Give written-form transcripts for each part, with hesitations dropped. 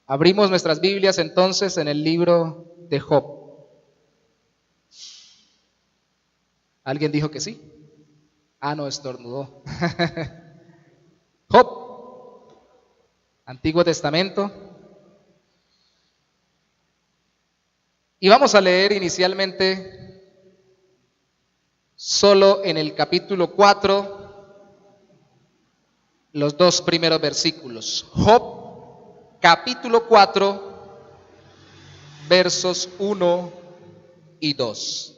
Abrimos nuestras Biblias entonces en el libro de Job. ¿Alguien dijo que sí? No, estornudó. Job, Antiguo Testamento. Y vamos a leer inicialmente solo en el capítulo 4, los 2 primeros versículos. Job, capítulo 4, versos 1 y 2.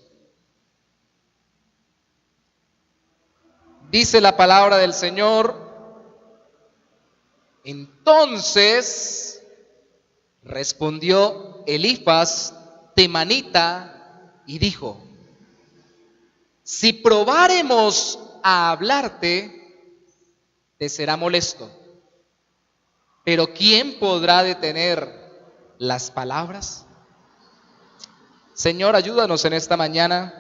Dice la palabra del Señor: entonces respondió Elifaz temanita y dijo: si probáremos a hablarte, te será molesto, pero ¿quién podrá detener las palabras? Señor, ayúdanos en esta mañana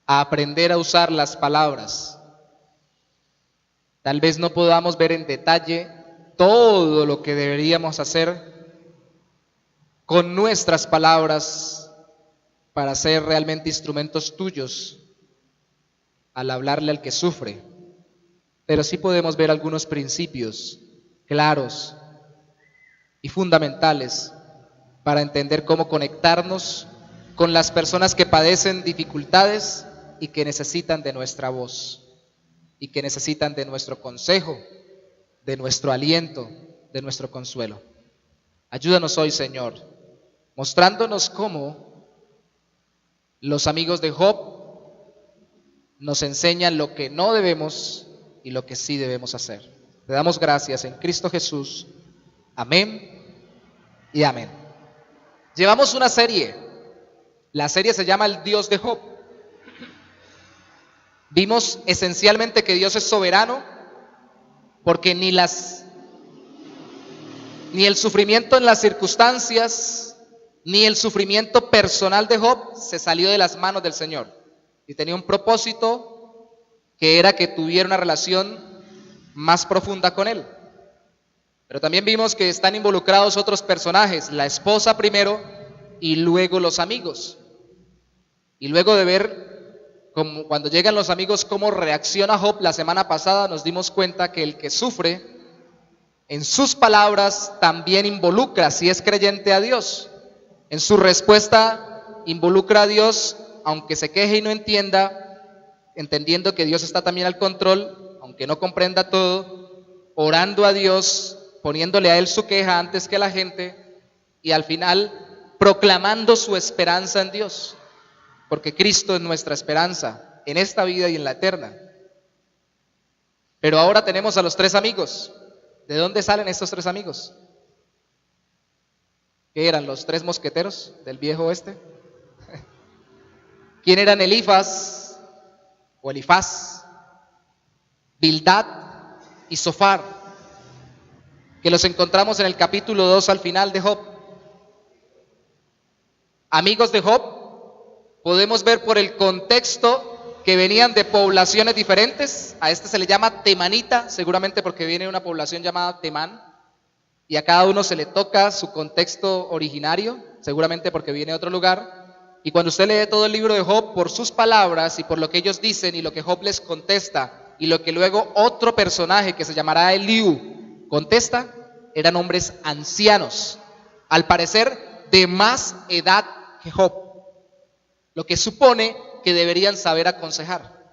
a aprender a usar las palabras. Tal vez no podamos ver en detalle todo lo que deberíamos hacer con nuestras palabras para ser realmente instrumentos tuyos al hablarle al que sufre, pero sí podemos ver algunos principios claros y fundamentales para entender cómo conectarnos con las personas que padecen dificultades y que necesitan de nuestra voz y que necesitan de nuestro consejo, de nuestro aliento, de nuestro consuelo. Ayúdanos hoy, Señor, mostrándonos cómo los amigos de Job nos enseñan lo que no debemos y lo que sí debemos hacer. Te damos gracias en Cristo Jesús. Amén y amén. Llevamos una serie. La serie se llama El Dios de Job. Vimos esencialmente que Dios es soberano, porque ni el sufrimiento en las circunstancias, ni el sufrimiento personal de Job se salió de las manos del Señor. Y tenía un propósito, que era que tuviera una relación más profunda con Él. Pero también vimos que están involucrados otros personajes, la esposa primero y luego los amigos. Y luego de ver como cuando llegan los amigos cómo reacciona Job la semana pasada, nos dimos cuenta que el que sufre, en sus palabras también involucra, si es creyente, a Dios. En su respuesta involucra a Dios, aunque se queje y no entienda, entendiendo que Dios está también al control, aunque no comprenda todo, orando a Dios, poniéndole a Él su queja antes que a la gente, y al final proclamando su esperanza en Dios, porque Cristo es nuestra esperanza en esta vida y en la eterna. Pero ahora tenemos a los 3 amigos. ¿De dónde salen estos 3 amigos? ¿Qué eran los 3 mosqueteros del viejo oeste? ¿Quién eran Elifaz o Elifaz, Bildad y Zofar, que los encontramos en el capítulo 2 al final de Job? Amigos de Job, podemos ver por el contexto que venían de poblaciones diferentes. A este se le llama temanita, seguramente porque viene de una población llamada Temán, y a cada uno se le toca su contexto originario, seguramente porque viene de otro lugar. Y cuando usted lee todo el libro de Job, por sus palabras y por lo que ellos dicen y lo que Job les contesta y lo que luego otro personaje que se llamará Eliú contesta, eran hombres ancianos, al parecer de más edad que Job, lo que supone que deberían saber aconsejar,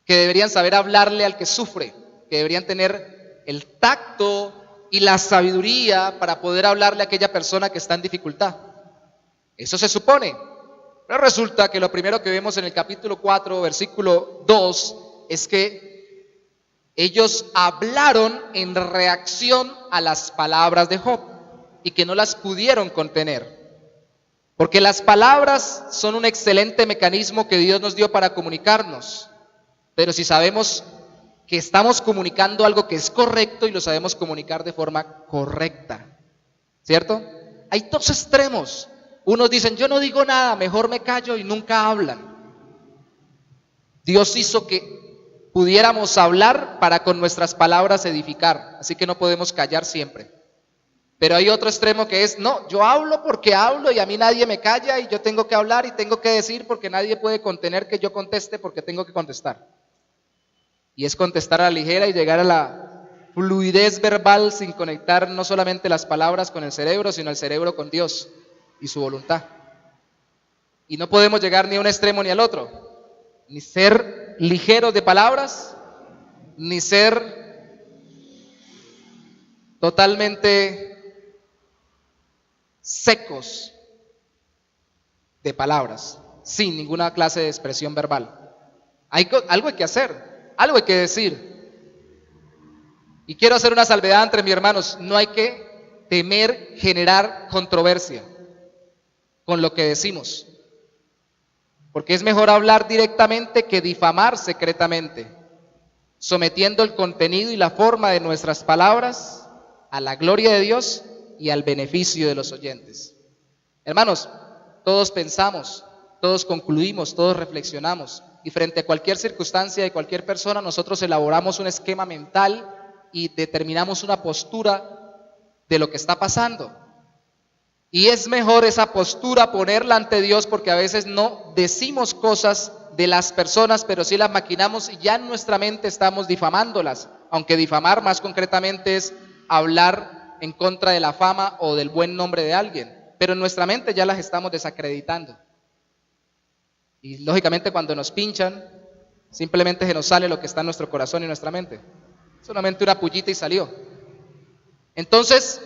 que deberían saber hablarle al que sufre, que deberían tener el tacto y la sabiduría para poder hablarle a aquella persona que está en dificultad. Eso se supone, pero resulta que lo primero que vemos en el capítulo 4, versículo 2, es que ellos hablaron en reacción a las palabras de Job y que no las pudieron contener. Porque las palabras son un excelente mecanismo que Dios nos dio para comunicarnos, pero si sabemos que estamos comunicando algo que es correcto y lo sabemos comunicar de forma correcta, ¿cierto? Hay 2 extremos. Unos dicen, yo no digo nada, mejor me callo, y nunca hablan. Dios hizo que pudiéramos hablar para con nuestras palabras edificar, así que no podemos callar siempre. Pero hay otro extremo que es, no, yo hablo porque hablo y a mí nadie me calla y yo tengo que hablar y tengo que decir porque nadie puede contener que yo conteste porque tengo que contestar. Y es contestar a la ligera y llegar a la fluidez verbal sin conectar no solamente las palabras con el cerebro, sino el cerebro con Dios y su voluntad. Y no podemos llegar ni a un extremo ni al otro, ni ser ligeros de palabras, ni ser totalmente secos de palabras, sin ninguna clase de expresión verbal. Algo hay que hacer, algo hay que decir. Y quiero hacer una salvedad entre mis hermanos, no hay que temer generar controversia con lo que decimos, porque es mejor hablar directamente que difamar secretamente, sometiendo el contenido y la forma de nuestras palabras a la gloria de Dios y al beneficio de los oyentes. Hermanos, todos pensamos, todos concluimos, todos reflexionamos, y frente a cualquier circunstancia de cualquier persona, nosotros elaboramos un esquema mental y determinamos una postura de lo que está pasando. Y es mejor esa postura ponerla ante Dios, porque a veces no decimos cosas de las personas, pero sí las maquinamos y ya en nuestra mente estamos difamándolas, aunque difamar más concretamente es hablar en contra de la fama o del buen nombre de alguien, pero en nuestra mente ya las estamos desacreditando. Y lógicamente cuando nos pinchan, simplemente se nos sale lo que está en nuestro corazón y nuestra mente. Solamente una pullita y salió. Entonces,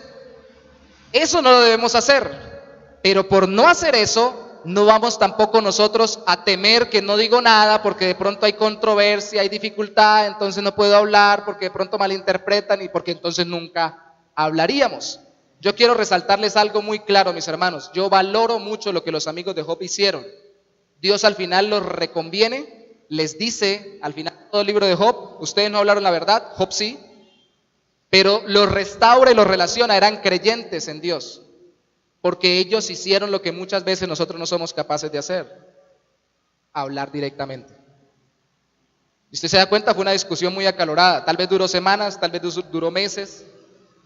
eso no lo debemos hacer, pero por no hacer eso, no vamos tampoco nosotros a temer que no digo nada porque de pronto hay controversia, hay dificultad, entonces no puedo hablar porque de pronto malinterpretan y porque entonces nunca hablaríamos. Yo quiero resaltarles algo muy claro, mis hermanos. Yo valoro mucho lo que los amigos de Job hicieron. Dios al final los reconviene, les dice al final de todo el libro de Job, ustedes no hablaron la verdad, Job sí, pero los restaura y los relaciona, eran creyentes en Dios, porque ellos hicieron lo que muchas veces nosotros no somos capaces de hacer, hablar directamente. Y usted se da cuenta, fue una discusión muy acalorada, tal vez duró semanas, tal vez duró meses,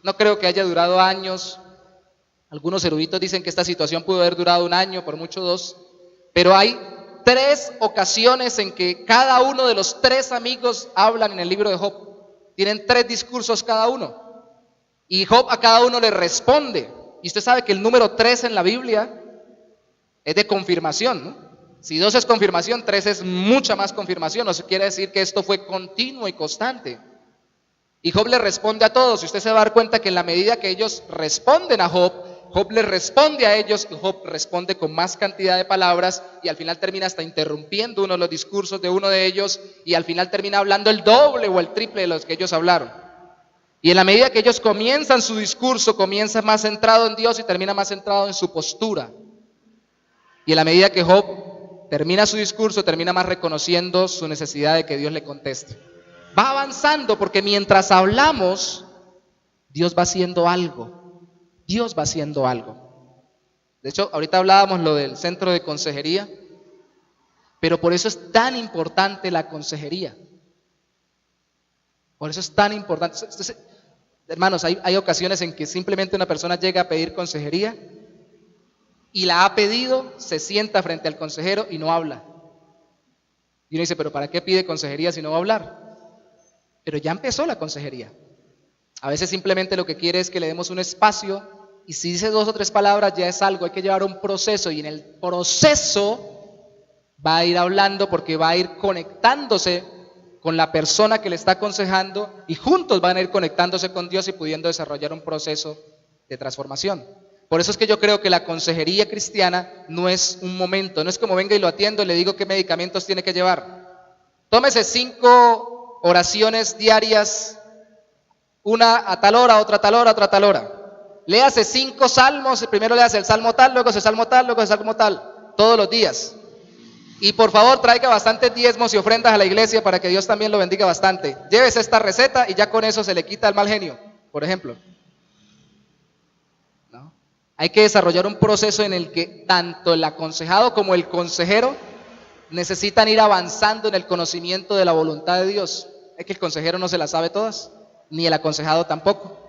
no creo que haya durado años. Algunos eruditos dicen que esta situación pudo haber durado 1 año, por mucho 2, pero hay 3 ocasiones en que cada uno de los 3 amigos hablan en el libro de Job. Tienen 3 discursos cada uno, y Job a cada uno le responde. Y usted sabe que el número 3 en la Biblia es de confirmación, ¿no? Si 2 es confirmación, 3 es mucha más confirmación. Eso quiere decir que esto fue continuo y constante. Y Job le responde a todos, y usted se va a dar cuenta que en la medida que ellos responden a Job, Job le responde a ellos, y Job responde con más cantidad de palabras, y al final termina hasta interrumpiendo uno de los discursos de uno de ellos, y al final termina hablando el doble o el triple de los que ellos hablaron. Y en la medida que ellos comienzan su discurso, comienza más centrado en Dios y termina más centrado en su postura. Y en la medida que Job termina su discurso, termina más reconociendo su necesidad de que Dios le conteste. Va avanzando porque mientras hablamos, Dios va haciendo algo. Dios va haciendo algo. De hecho, ahorita hablábamos lo del centro de consejería, pero por eso es tan importante la consejería. Por eso es tan importante. Hermanos, hay ocasiones en que simplemente una persona llega a pedir consejería y la ha pedido, se sienta frente al consejero y no habla. Y uno dice, pero ¿para qué pide consejería si no va a hablar? Pero ya empezó la consejería. A veces simplemente lo que quiere es que le demos un espacio, y si dice 2 o 3 palabras ya es algo. Hay que llevar un proceso, y en el proceso va a ir hablando porque va a ir conectándose con la persona que le está aconsejando, y juntos van a ir conectándose con Dios y pudiendo desarrollar un proceso de transformación. Por eso es que yo creo que la consejería cristiana no es un momento, no es como venga y lo atiendo y le digo qué medicamentos tiene que llevar. Tómese 5 oraciones diarias, una a tal hora, otra a tal hora, otra a tal hora. Léase 5 salmos, primero léase el salmo tal, luego ese salmo tal, luego ese salmo tal, todos los días. Y por favor traiga bastantes diezmos y ofrendas a la iglesia para que Dios también lo bendiga bastante. Llévese esta receta y ya con eso se le quita el mal genio, por ejemplo. ¿No? Hay que desarrollar un proceso en el que tanto el aconsejado como el consejero necesitan ir avanzando en el conocimiento de la voluntad de Dios. Es que el consejero no se las sabe todas, ni el aconsejado tampoco.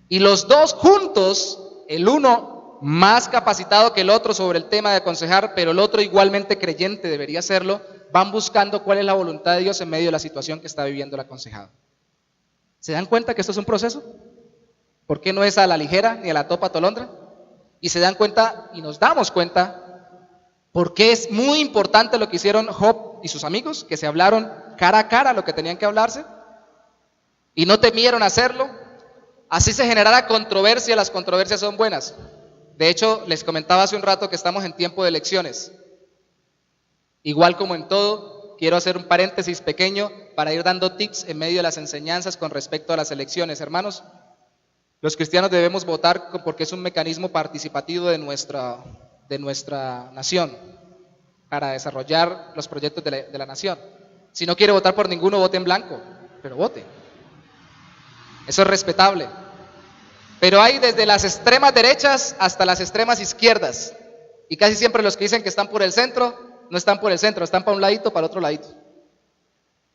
Y los dos juntos, el uno más capacitado que el otro sobre el tema de aconsejar, pero el otro igualmente creyente debería serlo, van buscando cuál es la voluntad de Dios en medio de la situación que está viviendo el aconsejado. ¿Se dan cuenta que esto es un proceso? ¿Por qué no es a la ligera ni a la topa tolondra? Y se dan cuenta y nos damos cuenta porque es muy importante lo que hicieron Job y sus amigos, que se hablaron cara a cara lo que tenían que hablarse y no temieron hacerlo. Así se generara controversia. Las controversias son buenas. De hecho, les comentaba hace un rato que estamos en tiempo de elecciones. Igual como en todo, quiero hacer un paréntesis pequeño para ir dando tips en medio de las enseñanzas con respecto a las elecciones. Hermanos, los cristianos debemos votar porque es un mecanismo participativo de nuestra nación para desarrollar los proyectos de la nación. Si no quiere votar por ninguno, vote en blanco, pero vote. Eso es respetable. Pero hay desde las extremas derechas hasta las extremas izquierdas. Y casi siempre los que dicen que están por el centro, no están por el centro, están para un ladito, para otro ladito.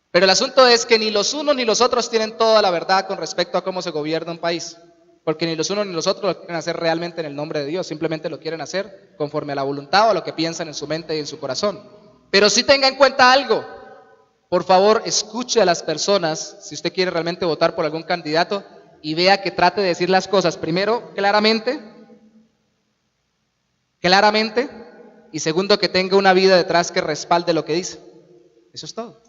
Pero el asunto es que ni los unos ni los otros tienen toda la verdad con respecto a cómo se gobierna un país. Porque ni los unos ni los otros lo quieren hacer realmente en el nombre de Dios, simplemente lo quieren hacer conforme a la voluntad o a lo que piensan en su mente y en su corazón. Pero sí tenga en cuenta algo, por favor escuche a las personas, si usted quiere realmente votar por algún candidato, y vea que trate de decir las cosas, primero, claramente, y segundo, que tenga una vida detrás que respalde lo que dice. Eso es todo.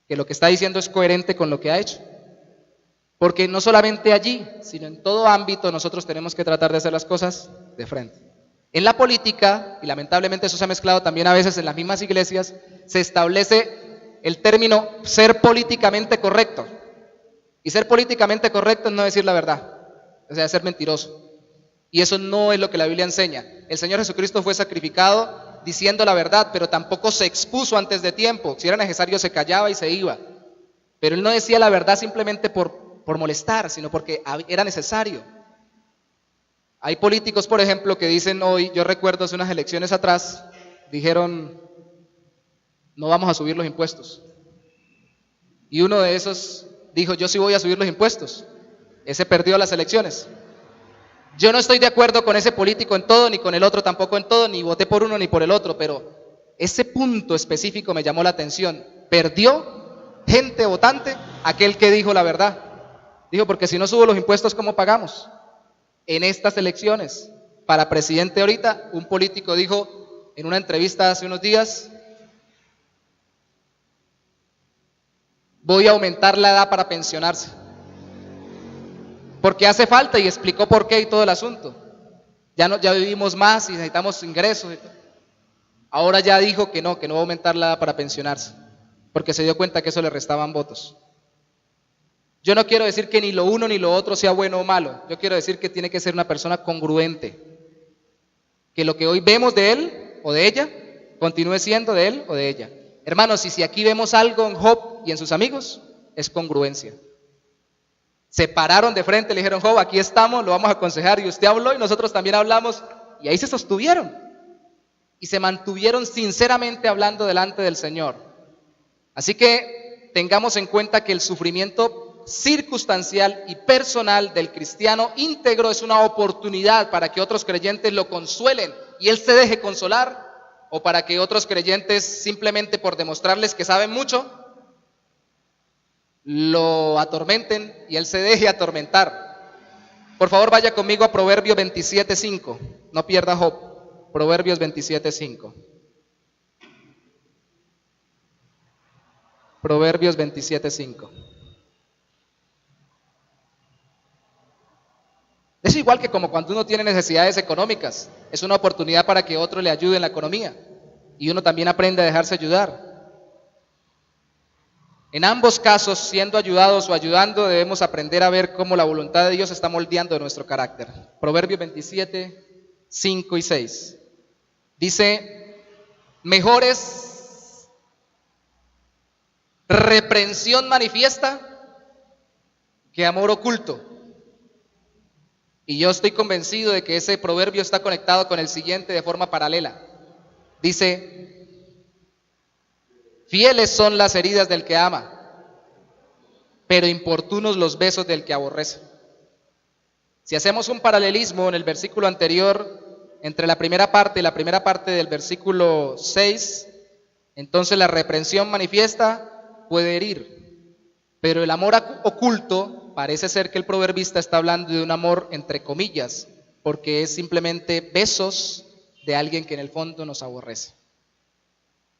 Que lo que está diciendo es coherente con lo que ha hecho. Porque no solamente allí, sino en todo ámbito nosotros tenemos que tratar de hacer las cosas de frente. En la política, y lamentablemente eso se ha mezclado también a veces en las mismas iglesias, se establece el término ser políticamente correcto. Y ser políticamente correcto es no decir la verdad, o sea, ser mentiroso. Y eso no es lo que la Biblia enseña. El Señor Jesucristo fue sacrificado diciendo la verdad, pero tampoco se expuso antes de tiempo. Si era necesario se callaba y se iba. Pero Él no decía la verdad simplemente por molestar, sino porque era necesario. Hay políticos, por ejemplo, que dicen hoy, yo recuerdo hace unas elecciones atrás, dijeron, no vamos a subir los impuestos. Y uno de esos dijo, yo sí voy a subir los impuestos. Ese perdió las elecciones. Yo no estoy de acuerdo con ese político en todo, ni con el otro tampoco en todo, ni voté por uno ni por el otro, pero ese punto específico me llamó la atención. Perdió gente votante aquel que dijo la verdad. Dijo, porque si no subo los impuestos, ¿cómo pagamos? En estas elecciones, para presidente ahorita, un político dijo en una entrevista hace unos días, voy a aumentar la edad para pensionarse. Porque hace falta, y explicó por qué y todo el asunto. Ya vivimos más y necesitamos ingresos. Ahora ya dijo que no va a aumentar la edad para pensionarse, porque se dio cuenta que eso le restaban votos. Yo no quiero decir que ni lo uno ni lo otro sea bueno o malo. Yo quiero decir que tiene que ser una persona congruente. Que lo que hoy vemos de él o de ella, continúe siendo de él o de ella. Hermanos, y si aquí vemos algo en Job y en sus amigos, es congruencia. Se pararon de frente, le dijeron, Job, aquí estamos, lo vamos a aconsejar, y usted habló y nosotros también hablamos, y ahí se sostuvieron. Y se mantuvieron sinceramente hablando delante del Señor. Así que tengamos en cuenta que el sufrimiento circunstancial y personal del cristiano íntegro es una oportunidad para que otros creyentes lo consuelen y él se deje consolar, o para que otros creyentes simplemente por demostrarles que saben mucho lo atormenten y él se deje atormentar. Por favor, vaya conmigo a Proverbios 27:5. No pierda Job. Proverbios 27:5. Proverbios 27:5. Es igual que como cuando uno tiene necesidades económicas, es una oportunidad para que otro le ayude en la economía y uno también aprende a dejarse ayudar. En ambos casos, siendo ayudados o ayudando, debemos aprender a ver cómo la voluntad de Dios está moldeando nuestro carácter. Proverbios 27:5 y 6. Dice, mejor es reprensión manifiesta que amor oculto. Y yo estoy convencido de que ese proverbio está conectado con el siguiente de forma paralela. Dice, Fieles son las heridas del que ama, pero importunos los besos del que aborrece. Si hacemos un paralelismo en el versículo anterior, entre la primera parte y la primera parte del versículo 6, entonces la reprensión manifiesta puede herir, pero el amor oculto parece ser que el proverbista está hablando de un amor entre comillas, porque es simplemente besos de alguien que en el fondo nos aborrece.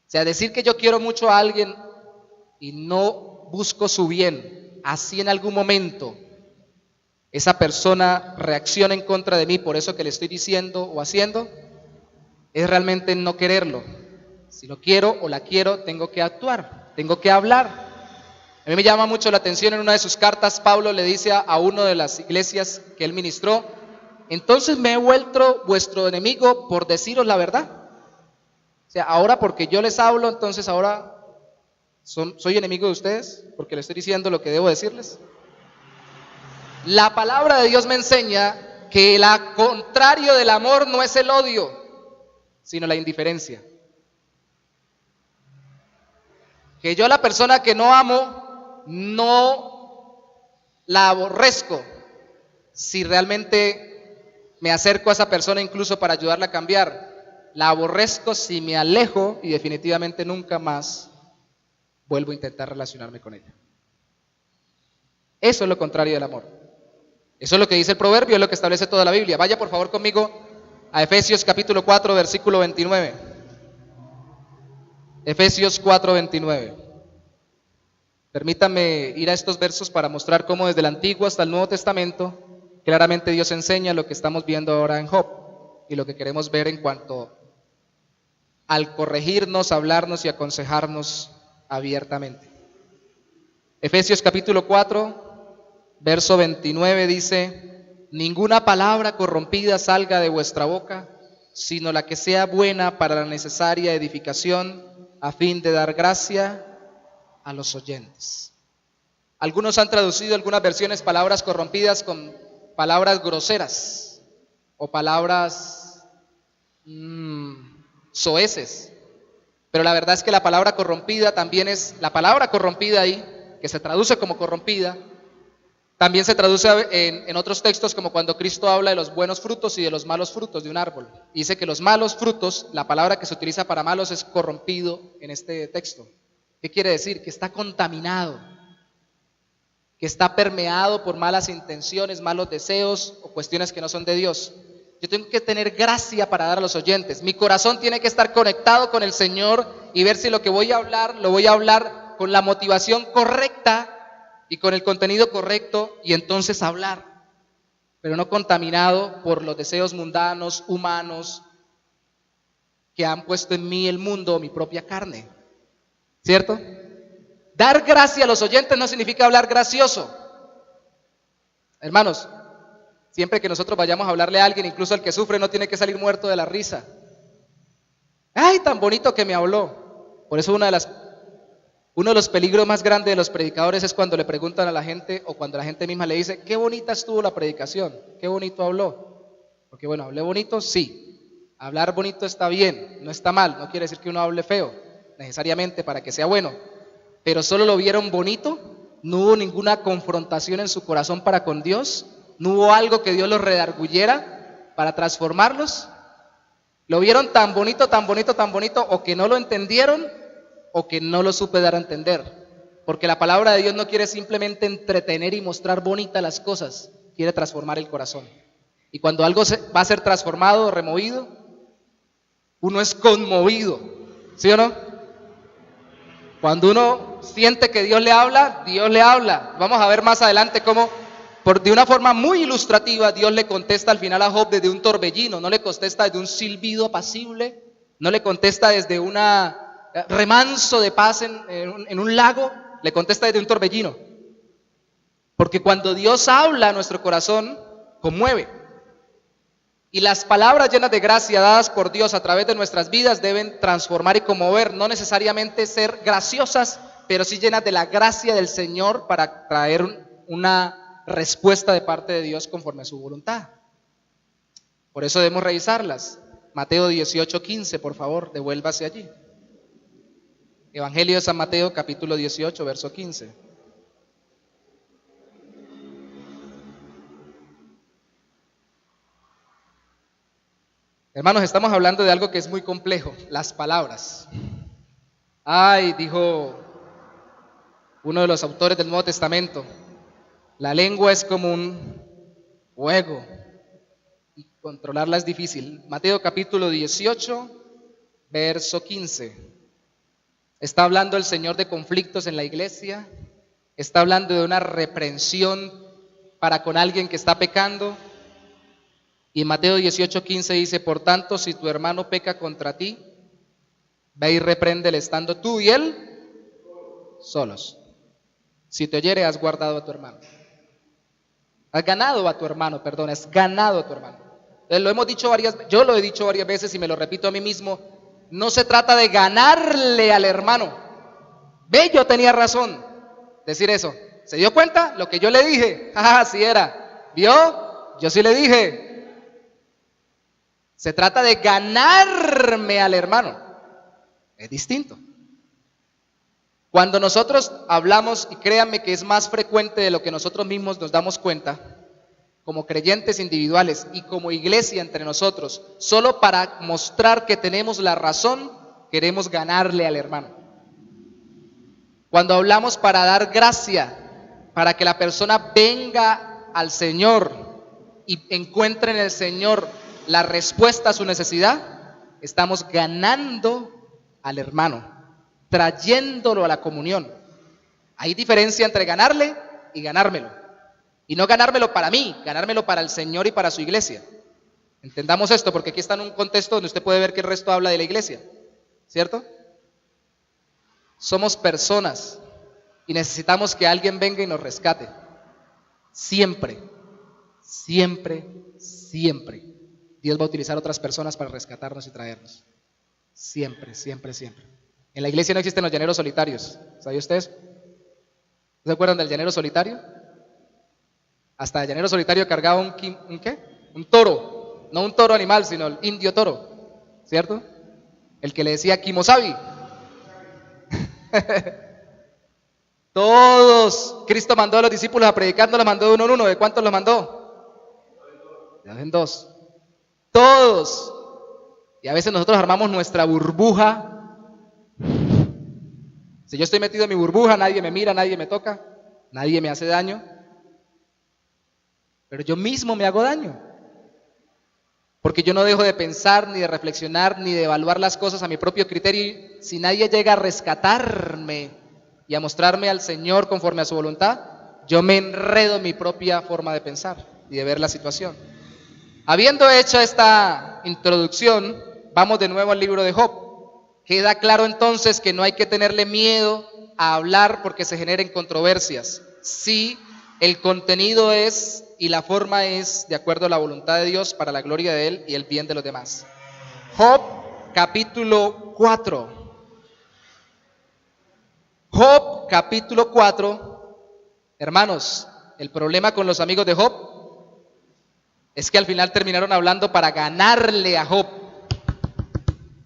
O sea, decir que yo quiero mucho a alguien y no busco su bien, así en algún momento esa persona reacciona en contra de mí por eso que le estoy diciendo o haciendo, es realmente no quererlo. Si lo quiero o la quiero, tengo que actuar, tengo que hablar. A mí me llama mucho la atención, en una de sus cartas, Pablo le dice a una de las iglesias que él ministró: entonces me he vuelto vuestro enemigo por deciros la verdad. O sea, ahora porque yo les hablo, entonces ahora soy enemigo de ustedes, porque les estoy diciendo lo que debo decirles. La palabra de Dios me enseña que el contrario del amor no es el odio, sino la indiferencia. Que yo a la persona que no amo, no la aborrezco, si realmente me acerco a esa persona incluso para ayudarla a cambiar. La aborrezco si me alejo y definitivamente nunca más vuelvo a intentar relacionarme con ella. Eso es lo contrario del amor. Eso es lo que dice el proverbio, es lo que establece toda la Biblia. Vaya por favor conmigo a Efesios capítulo 4, versículo 29. Efesios 4, 29. Permítame ir a estos versos para mostrar cómo desde el Antiguo hasta el Nuevo Testamento claramente Dios enseña lo que estamos viendo ahora en Job y lo que queremos ver en cuanto al corregirnos, hablarnos y aconsejarnos abiertamente. Efesios capítulo 4, verso 29 dice: ninguna palabra corrompida salga de vuestra boca, sino la que sea buena para la necesaria edificación, a fin de dar gracia a los oyentes. Algunos han traducido, algunas versiones, palabras corrompidas con palabras groseras o palabras soeces, pero la verdad es que la palabra corrompida también es, la palabra corrompida ahí, que se traduce como corrompida, también se traduce en otros textos como cuando Cristo habla de los buenos frutos y de los malos frutos de un árbol. Y dice que los malos frutos, la palabra que se utiliza para malos es corrompido en este texto. ¿Qué quiere decir? Que está contaminado, que está permeado por malas intenciones, malos deseos o cuestiones que no son de Dios. Yo tengo que tener gracia para dar a los oyentes. Mi corazón tiene que estar conectado con el Señor y ver si lo que voy a hablar, lo voy a hablar con la motivación correcta y con el contenido correcto, y entonces hablar, pero no contaminado por los deseos mundanos, humanos, que han puesto en mí el mundo, mi propia carne, ¿cierto? Dar gracia a los oyentes no significa hablar gracioso. Hermanos, siempre que nosotros vayamos a hablarle a alguien, incluso al que sufre, no tiene que salir muerto de la risa. ¡Ay, tan bonito que me habló! Por eso uno de los peligros más grandes de los predicadores es cuando le preguntan a la gente o cuando la gente misma le dice: qué bonita estuvo la predicación, qué bonito habló. Porque bueno, ¿hablé bonito? Sí. Hablar bonito está bien, no está mal, no quiere decir que uno hable feo, necesariamente para que sea bueno. Pero solo lo vieron bonito, no hubo ninguna confrontación en su corazón para con Dios, no hubo algo que Dios los redarguyera para transformarlos. Lo vieron tan bonito, tan bonito, tan bonito, o que no lo entendieron, o que no lo supe dar a entender, porque la palabra de Dios no quiere simplemente entretener y mostrar bonitas las cosas, quiere transformar el corazón. Y cuando algo va a ser transformado, removido, uno es conmovido, ¿sí o no? Cuando uno siente que Dios le habla, Dios le habla. Vamos a ver más adelante cómo, de una forma muy ilustrativa, Dios le contesta al final a Job desde un torbellino, no le contesta desde un silbido apacible, no le contesta desde una remanso de paz en un lago, le contesta desde un torbellino. Porque cuando Dios habla a nuestro corazón, conmueve. Y las palabras llenas de gracia dadas por Dios a través de nuestras vidas deben transformar y conmover, no necesariamente ser graciosas, pero sí llenas de la gracia del Señor para traer una respuesta de parte de Dios conforme a su voluntad. Por eso debemos revisarlas. Mateo 18:15, por favor, devuélvase allí. Evangelio de San Mateo, capítulo 18, verso 15. Hermanos, estamos hablando de algo que es muy complejo, las palabras. Ay, dijo uno de los autores del Nuevo Testamento, la lengua es como un fuego y controlarla es difícil. Mateo capítulo 18, verso 15. Está hablando el Señor de conflictos en la iglesia, está hablando de una reprensión para con alguien que está pecando. Y en Mateo 18:15 dice, por tanto, si tu hermano peca contra ti, ve y repréndele estando tú y él solos. Si te oyere, has guardado a tu hermano. Has ganado a tu hermano, perdón, has ganado a tu hermano. Lo hemos dicho yo lo he dicho varias veces y me lo repito a mí mismo, no se trata de ganarle al hermano. Ve, yo tenía razón decir eso. ¿Se dio cuenta? Lo que yo le dije, así era. ¿Vio? Yo sí le dije. Se trata de ganarme al hermano. Es distinto. Cuando nosotros hablamos, y créanme que es más frecuente de lo que nosotros mismos nos damos cuenta, como creyentes individuales y como iglesia entre nosotros, solo para mostrar que tenemos la razón, queremos ganarle al hermano. Cuando hablamos para dar gracia, para que la persona venga al Señor y encuentre en el Señor la respuesta a su necesidad, estamos ganando al hermano, trayéndolo a la comunión. Hay diferencia entre ganarle y ganármelo. Y no ganármelo para mí, ganármelo para el Señor y para su iglesia. Entendamos esto, porque aquí está en un contexto donde usted puede ver que el resto habla de la iglesia, ¿cierto? Somos personas y necesitamos que alguien venga y nos rescate. Siempre, siempre, siempre. Dios va a utilizar otras personas para rescatarnos y traernos. Siempre, siempre, siempre. En la iglesia no existen los llaneros solitarios. ¿Sabe ustedes? ¿Se acuerdan del llanero solitario? Hasta el llanero solitario cargaba un ¿qué? Un toro. No un toro animal, sino el indio toro. ¿Cierto? El que le decía Kimosabi. Todos. Cristo mandó a los discípulos a predicar, no los mandó de uno en uno. ¿De cuántos los mandó? De dos en dos. Todos. Y a veces nosotros armamos nuestra burbuja. Si yo estoy metido en mi burbuja, nadie me mira, nadie me toca, nadie me hace daño. Pero yo mismo me hago daño. Porque yo no dejo de pensar, ni de reflexionar, ni de evaluar las cosas a mi propio criterio. Y si nadie llega a rescatarme y a mostrarme al Señor conforme a su voluntad, yo me enredo en mi propia forma de pensar y de ver la situación. Habiendo hecho esta introducción, vamos de nuevo al libro de Job. Queda claro entonces que no hay que tenerle miedo a hablar porque se generen controversias. Si el contenido es y la forma es de acuerdo a la voluntad de Dios para la gloria de Él y el bien de los demás. Job capítulo 4. Job capítulo 4. Hermanos, el problema con los amigos de Job es que al final terminaron hablando para ganarle a Job.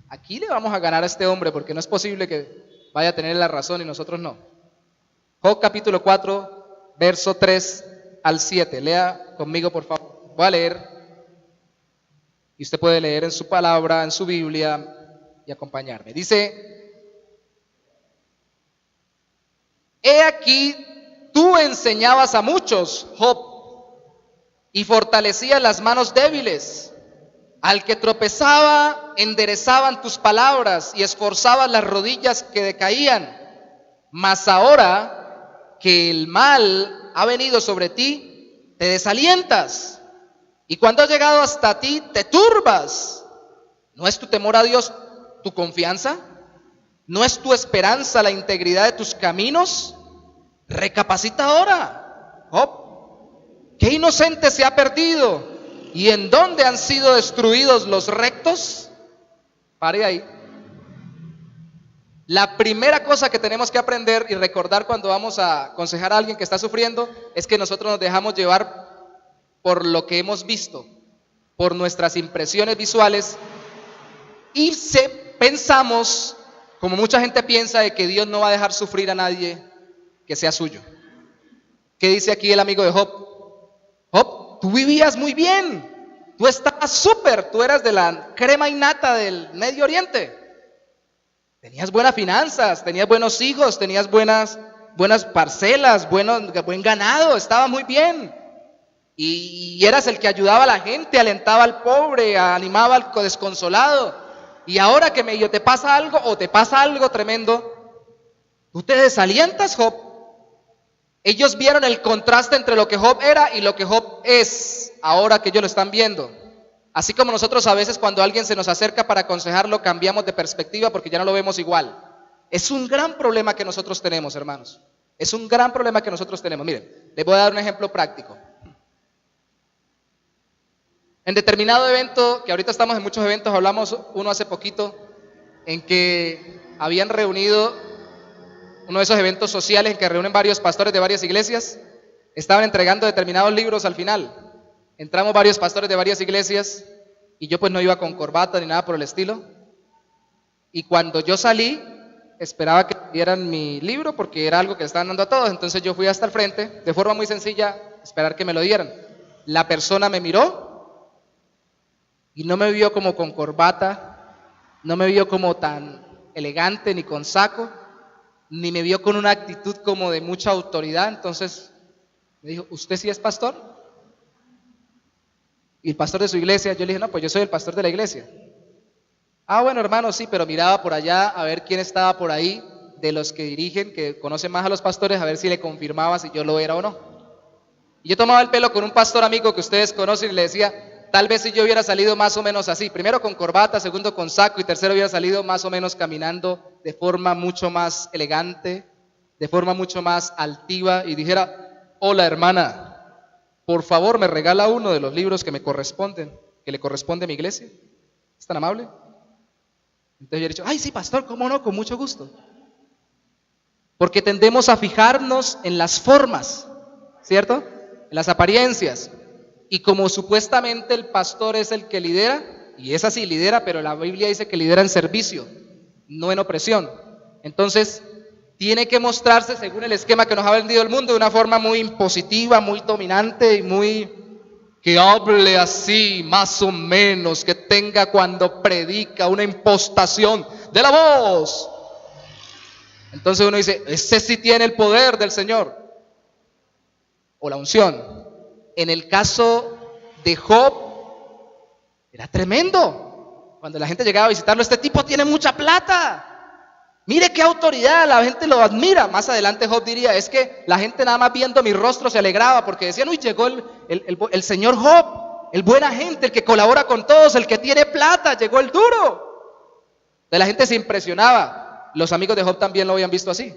Aquí le vamos a ganar a este hombre porque no es posible que vaya a tener la razón y nosotros no. Job capítulo 4, verso 3 al 7. Lea conmigo, por favor. Voy a leer. Y usted puede leer en su palabra, en su Biblia y acompañarme. Dice: He aquí, tú enseñabas a muchos, Job, y fortalecías las manos débiles. Al que tropezaba, enderezaban tus palabras y esforzabas las rodillas que decaían. Mas ahora que el mal ha venido sobre ti, te desalientas. Y cuando ha llegado hasta ti, te turbas. ¿No es tu temor a Dios tu confianza? ¿No es tu esperanza la integridad de tus caminos? Recapacita ahora, Job. ¿Qué inocente se ha perdido? ¿Y en dónde han sido destruidos los rectos? Pare ahí. La primera cosa que tenemos que aprender y recordar cuando vamos a aconsejar a alguien que está sufriendo es que nosotros nos dejamos llevar por lo que hemos visto, por nuestras impresiones visuales y pensamos Como mucha gente piensa de que Dios no va a dejar sufrir a nadie que sea suyo. ¿Qué dice aquí el amigo de Job? Job, tú vivías muy bien, tú estabas súper, tú eras de la crema innata del Medio Oriente. Tenías buenas finanzas, tenías buenos hijos, tenías buenas parcelas, buen ganado, estaba muy bien. Y eras el que ayudaba a la gente, alentaba al pobre, animaba al desconsolado. Y ahora que medio te pasa algo o te pasa algo tremendo, tú te desalientas, Job. Ellos vieron el contraste entre lo que Job era y lo que Job es, ahora que ellos lo están viendo. Así como nosotros a veces cuando alguien se nos acerca para aconsejarlo, cambiamos de perspectiva porque ya no lo vemos igual. Es un gran problema que nosotros tenemos, hermanos. Es un gran problema que nosotros tenemos. Miren, les voy a dar un ejemplo práctico. En determinado evento, que ahorita estamos en muchos eventos, hablamos uno hace poquito, en que habían reunido uno de esos eventos sociales en que reúnen varios pastores de varias iglesias, estaban entregando determinados libros al final. Entramos varios pastores de varias iglesias y yo pues no iba con corbata ni nada por el estilo. Y cuando yo salí, esperaba que dieran mi libro porque era algo que le estaban dando a todos. Entonces yo fui hasta el frente, de forma muy sencilla, esperar que me lo dieran. La persona me miró y no me vio como con corbata, no me vio como tan elegante ni con saco, ni me vio con una actitud como de mucha autoridad. Entonces me dijo, ¿usted sí es pastor? Y el pastor de su iglesia, yo le dije, no, pues yo soy el pastor de la iglesia. Ah, bueno, hermano, sí, pero miraba por allá a ver quién estaba por ahí, de los que dirigen, que conocen más a los pastores, a ver si le confirmaba si yo lo era o no. Y yo tomaba el pelo con un pastor amigo que ustedes conocen y le decía, tal vez si yo hubiera salido más o menos así, primero con corbata, segundo con saco y tercero hubiera salido más o menos caminando de forma mucho más elegante, de forma mucho más altiva y dijera, hola hermana, por favor me regala uno de los libros que me corresponden, que le corresponde a mi iglesia. ¿Es tan amable? Entonces yo he dicho, ay sí pastor, cómo no, con mucho gusto. Porque tendemos a fijarnos en las formas, ¿cierto? En las apariencias. Y como supuestamente el pastor es el que lidera, y es así, lidera, pero la Biblia dice que lidera en servicio, no en opresión. Entonces, tiene que mostrarse según el esquema que nos ha vendido el mundo, de una forma muy impositiva, muy dominante y muy que hable así, más o menos, que tenga cuando predica una impostación de la voz. Entonces uno dice, ese sí tiene el poder del Señor, o la unción. En el caso de Job, era tremendo. Cuando la gente llegaba a visitarlo, este tipo tiene mucha plata. Mire qué autoridad, la gente lo admira. Más adelante Job diría, es que la gente nada más viendo mi rostro se alegraba porque decían, uy, llegó el señor Job, el buena gente, el que colabora con todos, el que tiene plata, llegó el duro. La gente se impresionaba. Los amigos de Job también lo habían visto así.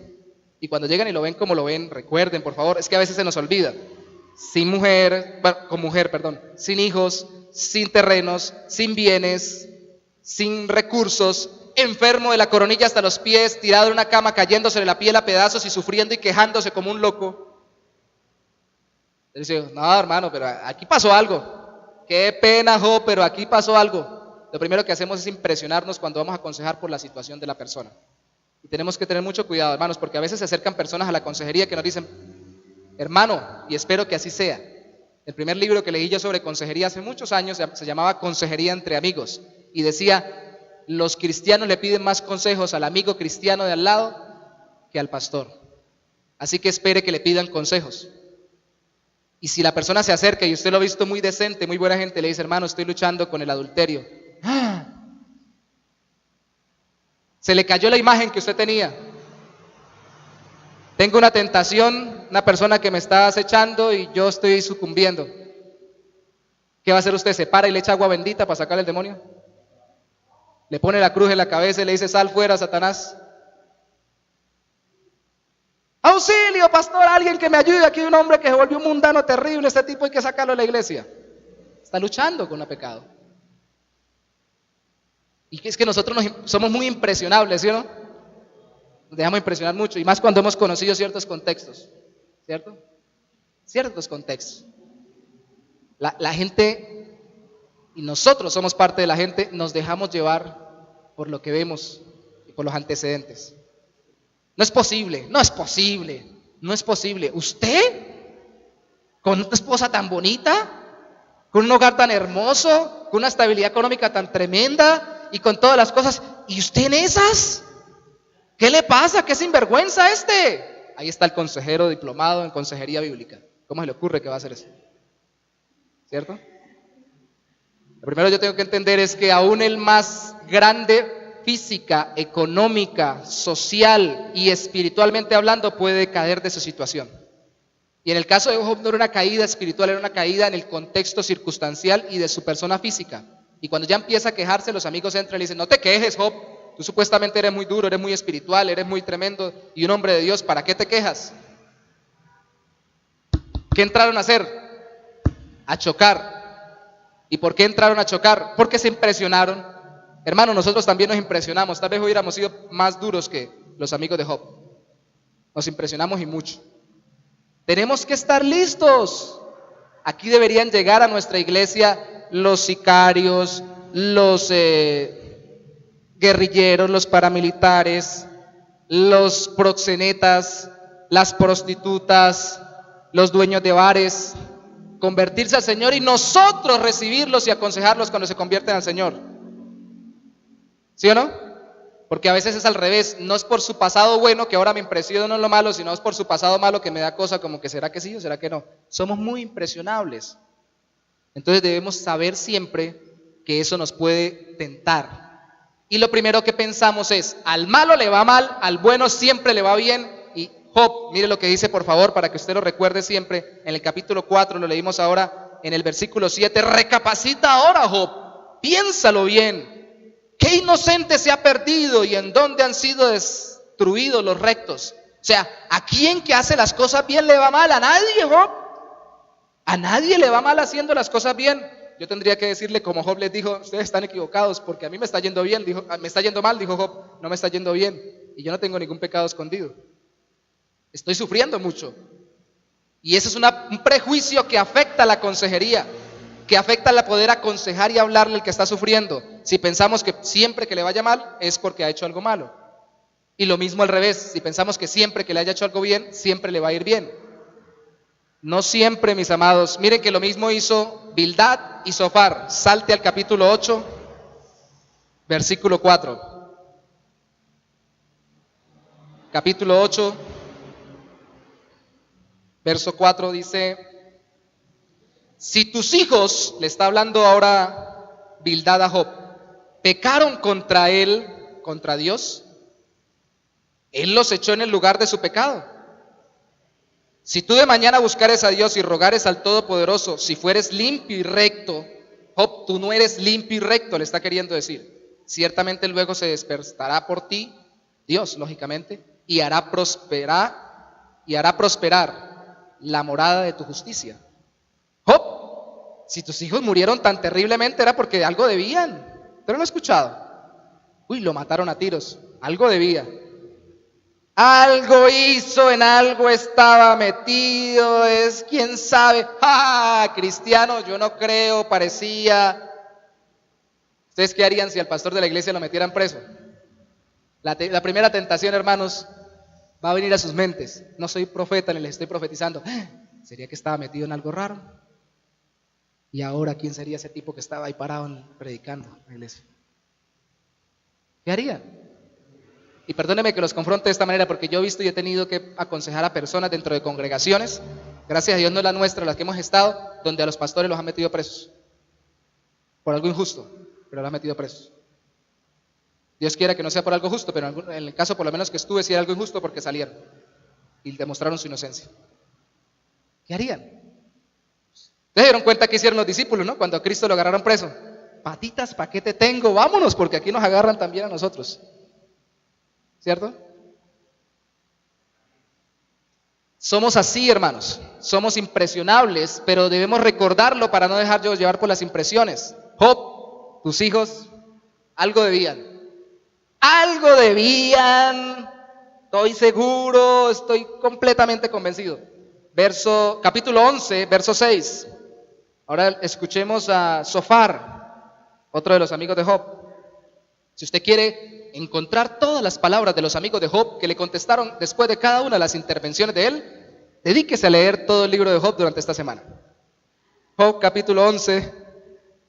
Y cuando llegan y lo ven como lo ven, recuerden, por favor, es que a veces se nos olvida. Sin mujer, bueno, con mujer, perdón, sin hijos, sin terrenos, sin bienes, sin recursos, enfermo de la coronilla hasta los pies, tirado en una cama, cayéndose la piel a pedazos y sufriendo y quejándose como un loco. Dice, no hermano, pero aquí pasó algo. Qué pena, Job, pero aquí pasó algo. Lo primero que hacemos es impresionarnos cuando vamos a aconsejar por la situación de la persona. Y tenemos que tener mucho cuidado, hermanos, porque a veces se acercan personas a la consejería que nos dicen, hermano, y espero que así sea. El primer libro que leí yo sobre consejería hace muchos años se llamaba Consejería entre amigos y decía, los cristianos le piden más consejos al amigo cristiano de al lado que al pastor. Así que espere que le pidan consejos. Y si la persona se acerca y usted lo ha visto muy decente, muy buena gente, le dice, hermano, estoy luchando con el adulterio. ¡Ah! Se le cayó la imagen que usted tenía. Tengo una tentación, una persona que me está acechando y yo estoy sucumbiendo. ¿Qué va a hacer usted? ¿Se para y le echa agua bendita para sacar el demonio? ¿Le pone la cruz en la cabeza y le dice, sal fuera, Satanás? ¡Auxilio, pastor! Alguien que me ayude. Aquí hay un hombre que se volvió un mundano terrible. Este tipo hay que sacarlo de la iglesia. Está luchando con el pecado. Y es que nosotros somos muy impresionables, ¿sí o no? Nos dejamos impresionar mucho, y más cuando hemos conocido ciertos contextos, ¿cierto? Ciertos contextos. La gente, y nosotros somos parte de la gente, nos dejamos llevar por lo que vemos y por los antecedentes. No es posible, no es posible, no es posible. ¿Usted? ¿Con una esposa tan bonita? ¿Con un hogar tan hermoso? ¿Con una estabilidad económica tan tremenda? Y con todas las cosas. ¿Y usted en esas? ¿Qué le pasa? ¿Qué sinvergüenza este? Ahí está el consejero diplomado en consejería bíblica. ¿Cómo se le ocurre que va a hacer eso? ¿Cierto? Lo primero que yo tengo que entender es que aún el más grande, física, económica, social y espiritualmente hablando, puede caer de su situación. Y en el caso de Job no era una caída espiritual, era una caída en el contexto circunstancial y de su persona física. Y cuando ya empieza a quejarse, los amigos entran y le dicen: no te quejes, Job, tú supuestamente eres muy duro, eres muy espiritual, eres muy tremendo y un hombre de Dios, ¿para qué te quejas? ¿Qué entraron a hacer? A chocar. ¿Y por qué entraron a chocar? Porque se impresionaron. Hermano, nosotros también nos impresionamos. Tal vez hubiéramos sido más duros que los amigos de Job. Nos impresionamos y mucho. Tenemos que estar listos. Aquí deberían llegar a nuestra iglesia los sicarios, los guerrilleros, los paramilitares, los proxenetas, las prostitutas, los dueños de bares, convertirse al Señor y nosotros recibirlos y aconsejarlos cuando se convierten al Señor. ¿Sí o no? Porque a veces es al revés, no es por su pasado bueno que ahora me impresiona lo malo, sino es por su pasado malo que me da cosa como que será que sí o será que no. Somos muy impresionables. Entonces debemos saber siempre que eso nos puede tentar. Y lo primero que pensamos es: al malo le va mal, al bueno siempre le va bien. Y Job, mire lo que dice por favor para que usted lo recuerde siempre, en el capítulo 4, lo leímos ahora en el versículo 7, recapacita ahora, Job, piénsalo bien. ¿Qué inocente se ha perdido y en dónde han sido destruidos los rectos? O sea, ¿a quién que hace las cosas bien le va mal? ¿A nadie, Job? ¿A nadie le va mal haciendo las cosas bien? Yo tendría que decirle como Job les dijo: ustedes están equivocados porque a mí me está yendo bien, me está yendo mal, dijo Job, no me está yendo bien y yo no tengo ningún pecado escondido. Estoy sufriendo mucho. Y ese es un prejuicio que afecta a la consejería, que afecta a poder aconsejar y hablarle al que está sufriendo. Si pensamos que siempre que le vaya mal es porque ha hecho algo malo. Y lo mismo al revés, si pensamos que siempre que le haya hecho algo bien, siempre le va a ir bien. No siempre, mis amados. Miren que lo mismo hizo Bildad y Zofar. Salte al capítulo 8, versículo 4. Capítulo 8, verso 4 dice: si tus hijos, le está hablando ahora Bildad a Job, pecaron contra él, contra Dios, él los echó en el lugar de su pecado. Si tú de mañana buscares a Dios y rogares al Todopoderoso, si fueres limpio y recto, Job, tú no eres limpio y recto, le está queriendo decir. Ciertamente luego se despertará por ti, Dios, lógicamente, y hará prosperar la morada de tu justicia. Job, si tus hijos murieron tan terriblemente era porque algo debían. ¿Pero lo he escuchado? Uy, lo mataron a tiros. Algo debía. Algo hizo, en algo estaba metido, es quién sabe. Cristiano, yo no creo, parecía. ¿Ustedes qué harían si al pastor de la iglesia lo metieran preso? La primera tentación, hermanos, va a venir a sus mentes. No soy profeta ni les estoy profetizando. ¿Sería que estaba metido en algo raro? Y ahora, ¿quién sería ese tipo que estaba ahí parado predicando en la iglesia? ¿Qué haría? Y perdónenme que los confronte de esta manera, porque yo he visto y he tenido que aconsejar a personas dentro de congregaciones, gracias a Dios no es la nuestra, las que hemos estado, donde a los pastores los han metido presos por algo injusto, pero los han metido presos. Dios quiera que no sea por algo justo, pero en el caso por lo menos que estuve, sí era algo injusto porque salieron y demostraron su inocencia. ¿Qué harían? ¿Se dieron cuenta que hicieron los discípulos, no? Cuando a Cristo lo agarraron preso. Patitas, ¿para qué te tengo? Vámonos, porque aquí nos agarran también a nosotros. ¿Cierto? Somos así, hermanos. Somos impresionables, pero debemos recordarlo para no dejarnos llevar por las impresiones. Job, tus hijos, algo debían. Algo debían. Estoy seguro, estoy completamente convencido. Capítulo 11, verso 6. Ahora escuchemos a Zofar, otro de los amigos de Job. Si usted quiere encontrar todas las palabras de los amigos de Job que le contestaron después de cada una de las intervenciones de él, dedíquese a leer todo el libro de Job durante esta semana. Job capítulo 11,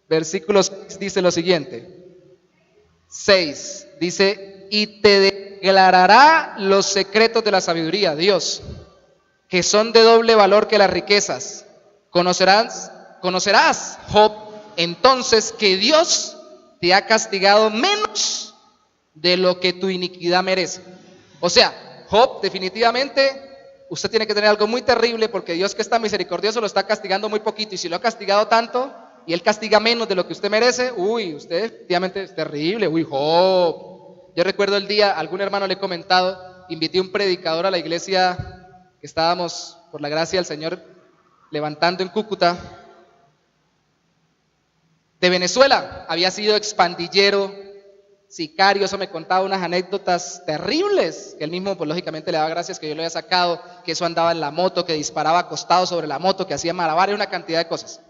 versículo 6 dice lo siguiente. 6 dice, y te declarará los secretos de la sabiduría, Dios, que son de doble valor que las riquezas. Conocerás, Job, entonces que Dios te ha castigado menos de lo que tu iniquidad merece. O sea, Job, definitivamente, usted tiene que tener algo muy terrible porque Dios, que está misericordioso, lo está castigando muy poquito, y si lo ha castigado tanto y Él castiga menos de lo que usted merece, usted efectivamente es terrible. Job. Yo recuerdo el día, algún hermano le he comentado, invité a un predicador a la iglesia que estábamos, por la gracia del Señor, levantando en Cúcuta, de Venezuela. Había sido expandillero, sicario. Eso me contaba unas anécdotas terribles, que él mismo, pues lógicamente le daba gracias que yo lo había sacado, que eso andaba en la moto, que disparaba acostado sobre la moto, que hacía malabares, una cantidad de cosas.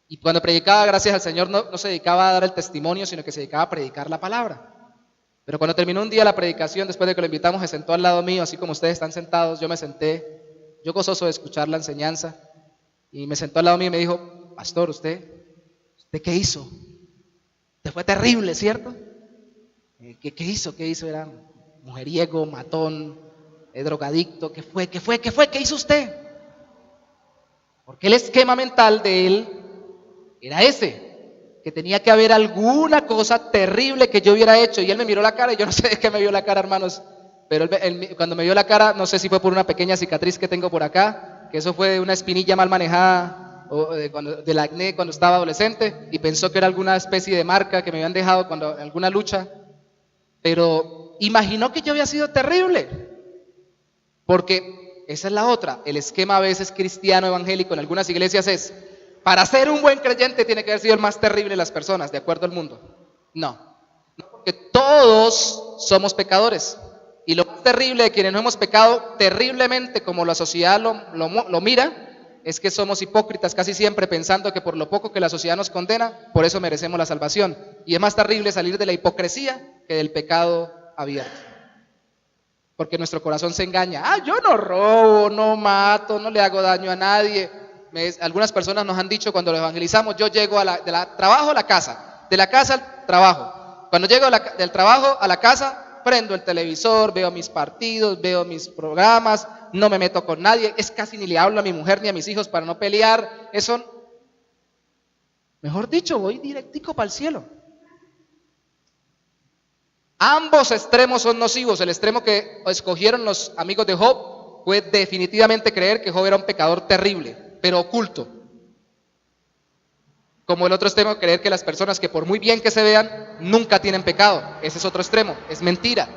Y cuando predicaba, gracias al Señor, no se dedicaba a dar el testimonio, sino que se dedicaba a predicar la palabra. Pero cuando terminó un día la predicación, después de que lo invitamos, se sentó al lado mío, así como ustedes están sentados. Yo me senté, yo gozoso de escuchar la enseñanza, y me sentó al lado mío y me dijo: pastor, ¿usted qué hizo? Usted fue terrible, ¿cierto? ¿Qué hizo? ¿Qué hizo? Era mujeriego, matón, drogadicto. ¿Qué fue? ¿Qué hizo usted? Porque el esquema mental de él era ese, que tenía que haber alguna cosa terrible que yo hubiera hecho. Y él me miró la cara, y yo no sé de qué me vio la cara, hermanos, pero él, cuando me vio la cara, no sé si fue por una pequeña cicatriz que tengo por acá, que eso fue de una espinilla mal manejada, o del acné cuando estaba adolescente, y pensó que era alguna especie de marca que me habían dejado cuando alguna lucha. Pero imaginó que yo había sido terrible, porque esa es la otra. El esquema a veces cristiano evangélico en algunas iglesias es: para ser un buen creyente tiene que haber sido el más terrible de las personas, de acuerdo al mundo. No, porque todos somos pecadores, y lo más terrible de quienes no hemos pecado terriblemente, como la sociedad lo mira, es que somos hipócritas casi siempre, pensando que por lo poco que la sociedad nos condena, por eso merecemos la salvación. Y es más terrible salir de la hipocresía que del pecado abierto, porque nuestro corazón se engaña. Yo no robo, no mato, no le hago daño a nadie. Algunas personas nos han dicho cuando los evangelizamos: yo llego del trabajo a la casa, de la casa al trabajo. Cuando llego del trabajo a la casa, prendo el televisor, veo mis partidos, veo mis programas, no me meto con nadie, es casi ni le hablo a mi mujer ni a mis hijos para no pelear. Eso, mejor dicho, voy directico para el cielo. Ambos extremos son nocivos. El extremo que escogieron los amigos de Job fue definitivamente creer que Job era un pecador terrible, pero oculto. Como el otro extremo, creer que las personas, que por muy bien que se vean, nunca tienen pecado. Ese es otro extremo, es mentira.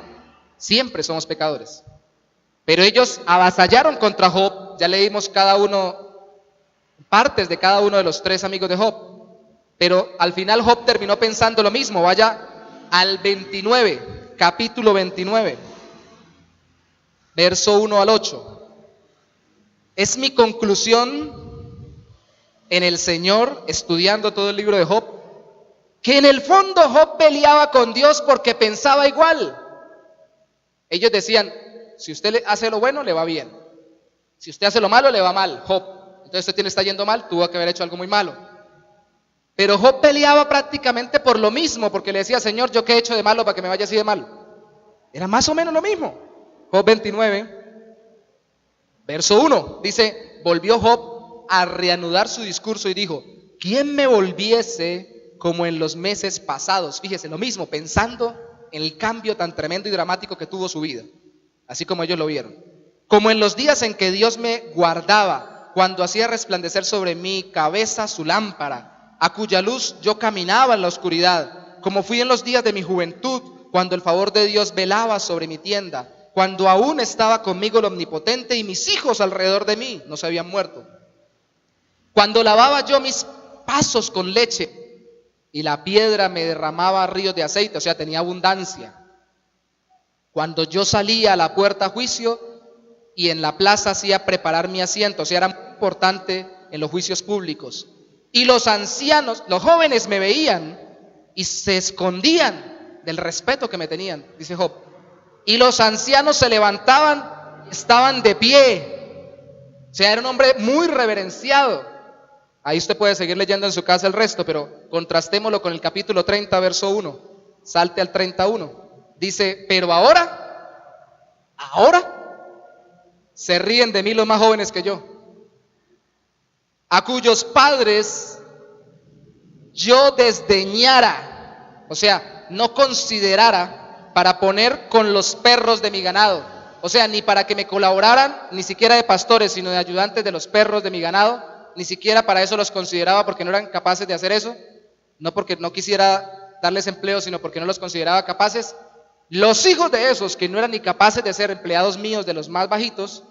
Siempre somos pecadores. Pero ellos avasallaron contra Job. Ya leímos partes de cada uno de los tres amigos de Job. Pero al final Job terminó pensando lo mismo. Vaya al 29, capítulo 29, verso 1 al 8. Es mi conclusión en el Señor, estudiando todo el libro de Job, que en el fondo Job peleaba con Dios porque pensaba igual. Ellos decían: si usted hace lo bueno, le va bien; si usted hace lo malo, le va mal. Job, entonces usted está yendo mal, tuvo que haber hecho algo muy malo. Pero Job peleaba prácticamente por lo mismo, porque le decía: Señor, ¿yo qué he hecho de malo para que me vaya así de malo? Era más o menos lo mismo. Job 29, verso 1, dice: volvió Job a reanudar su discurso y dijo: ¿quién me volviese como en los meses pasados? Fíjese, lo mismo, pensando en el cambio tan tremendo y dramático que tuvo su vida, así como ellos lo vieron. Como en los días en que Dios me guardaba, cuando hacía resplandecer sobre mi cabeza su lámpara, a cuya luz yo caminaba en la oscuridad. Como fui en los días de mi juventud, cuando el favor de Dios velaba sobre mi tienda, cuando aún estaba conmigo el Omnipotente y mis hijos alrededor de mí no se habían muerto. Cuando lavaba yo mis pasos con leche y la piedra me derramaba ríos de aceite, o sea, tenía abundancia. Cuando yo salía a la puerta a juicio y en la plaza hacía preparar mi asiento, o sea, era muy importante en los juicios públicos. Y los ancianos, los jóvenes me veían y se escondían del respeto que me tenían, dice Job. Y los ancianos se levantaban, estaban de pie. O sea, era un hombre muy reverenciado. Ahí usted puede seguir leyendo en su casa el resto, pero contrastémoslo con el capítulo 30, verso 1. Salte al 31. Dice, pero ahora se ríen de mí los más jóvenes que yo, a cuyos padres yo desdeñara, o sea, no considerara para poner con los perros de mi ganado. O sea, ni para que me colaboraran, ni siquiera de pastores, sino de ayudantes de los perros de mi ganado. Ni siquiera para eso los consideraba, porque no eran capaces de hacer eso. No porque no quisiera darles empleo, sino porque no los consideraba capaces. Los hijos de esos que no eran ni capaces de ser empleados míos, de los más bajitos,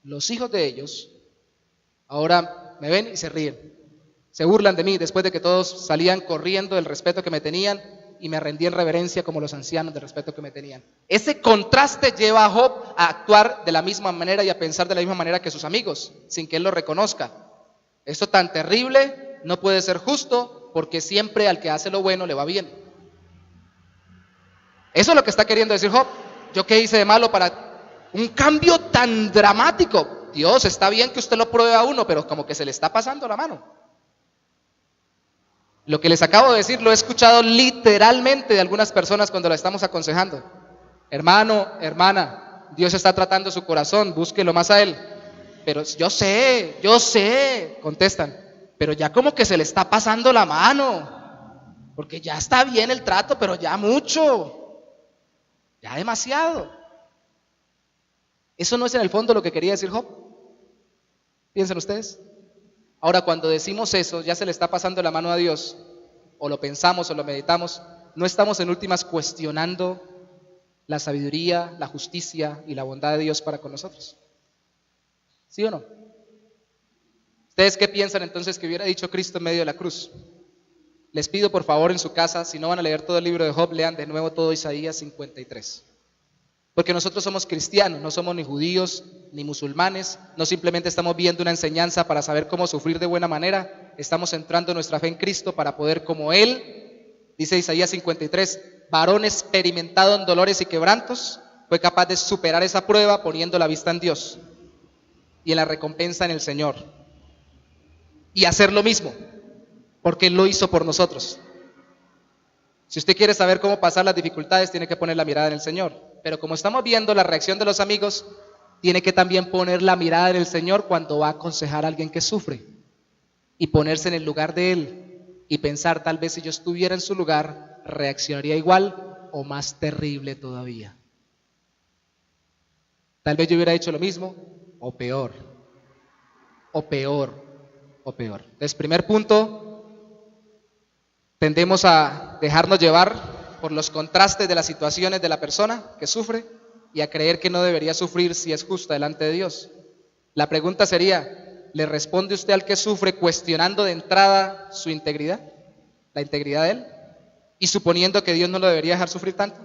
los hijos de ellos ahora me ven y se ríen, se burlan de mí después de que todos salían corriendo del respeto que me tenían y me rendí en reverencia como los ancianos del respeto que me tenían. Ese contraste lleva a Job a actuar de la misma manera y a pensar de la misma manera que sus amigos, sin que él lo reconozca. Esto tan terrible no puede ser justo, porque siempre al que hace lo bueno le va bien. Eso es lo que está queriendo decir Job. ¿Yo qué hice de malo para un cambio tan dramático? Dios, está bien que usted lo pruebe a uno, pero como que se le está pasando la mano. Lo que les acabo de decir lo he escuchado literalmente de algunas personas cuando la estamos aconsejando. Hermano, hermana, Dios está tratando su corazón, búsquelo más a Él. Pero yo sé, contestan, pero ya como que se le está pasando la mano, porque ya está bien el trato, pero ya mucho, ya demasiado. Eso no es en el fondo lo que quería decir Job. Piensen ustedes. Ahora, cuando decimos eso, ya se le está pasando la mano a Dios, o lo pensamos o lo meditamos, no estamos en últimas cuestionando la sabiduría, la justicia y la bondad de Dios para con nosotros. ¿Sí o no? ¿Ustedes qué piensan entonces que hubiera dicho Cristo en medio de la cruz? Les pido por favor en su casa, si no van a leer todo el libro de Job, lean de nuevo todo Isaías 53. Porque nosotros somos cristianos, no somos ni judíos ni musulmanes, no simplemente estamos viendo una enseñanza para saber cómo sufrir de buena manera, estamos centrando nuestra fe en Cristo para poder como Él, dice Isaías 53, varón experimentado en dolores y quebrantos, fue capaz de superar esa prueba poniendo la vista en Dios y en la recompensa en el Señor, y hacer lo mismo, porque Él lo hizo por nosotros. Si usted quiere saber cómo pasar las dificultades, tiene que poner la mirada en el Señor. Pero como estamos viendo la reacción de los amigos, tiene que también poner la mirada en el Señor cuando va a aconsejar a alguien que sufre, y ponerse en el lugar de Él y pensar, tal vez si yo estuviera en su lugar, reaccionaría igual o más terrible todavía. Tal vez yo hubiera hecho lo mismo o peor, o peor, o peor. Entonces, primer punto, tendemos a dejarnos llevar por los contrastes de las situaciones de la persona que sufre y a creer que no debería sufrir si es justa delante de Dios. La pregunta sería, ¿le responde usted al que sufre cuestionando de entrada su integridad, la integridad de él, y suponiendo que Dios no lo debería dejar sufrir tanto?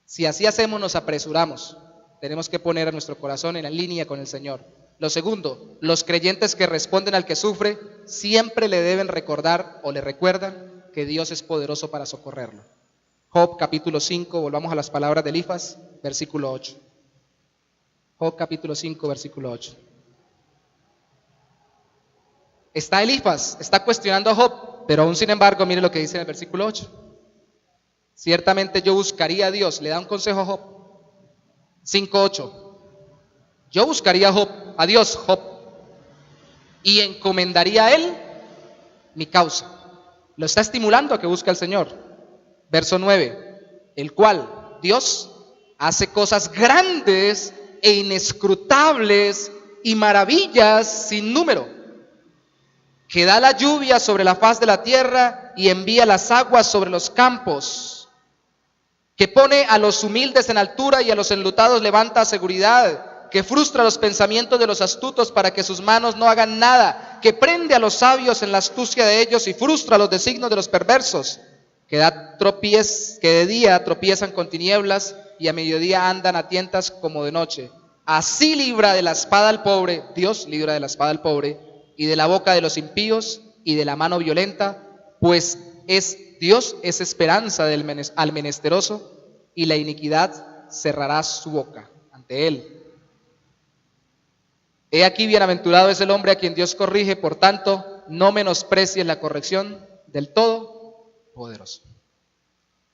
Si así hacemos, nos apresuramos. Tenemos que poner a nuestro corazón en la línea con el Señor. Lo segundo, los creyentes que responden al que sufre siempre le deben recordar o le recuerdan que Dios es poderoso para socorrerlo. Job capítulo 5, volvamos a las palabras de Elifaz, versículo 8. Job capítulo 5, versículo 8. Está Elifaz, está cuestionando a Job, pero aún sin embargo, mire lo que dice en el versículo 8. Ciertamente yo buscaría a Dios, le da un consejo a Job. 5:8. Yo buscaría a Dios, Job, y encomendaría a Él mi causa. Lo está estimulando a que busque al Señor. Verso 9, el cual, Dios, hace cosas grandes e inescrutables y maravillas sin número, que da la lluvia sobre la faz de la tierra y envía las aguas sobre los campos, que pone a los humildes en altura y a los enlutados levanta a seguridad, que frustra los pensamientos de los astutos para que sus manos no hagan nada, que prende a los sabios en la astucia de ellos y frustra los designios de los perversos, que de día tropiezan con tinieblas y a mediodía andan a tientas como de noche. Así libra de la espada al pobre, Dios libra de la espada al pobre, y de la boca de los impíos y de la mano violenta, pues Dios es esperanza al menesteroso, y la iniquidad cerrará su boca ante él. He aquí bienaventurado es el hombre a quien Dios corrige, por tanto, no menosprecies la corrección del Todopoderoso.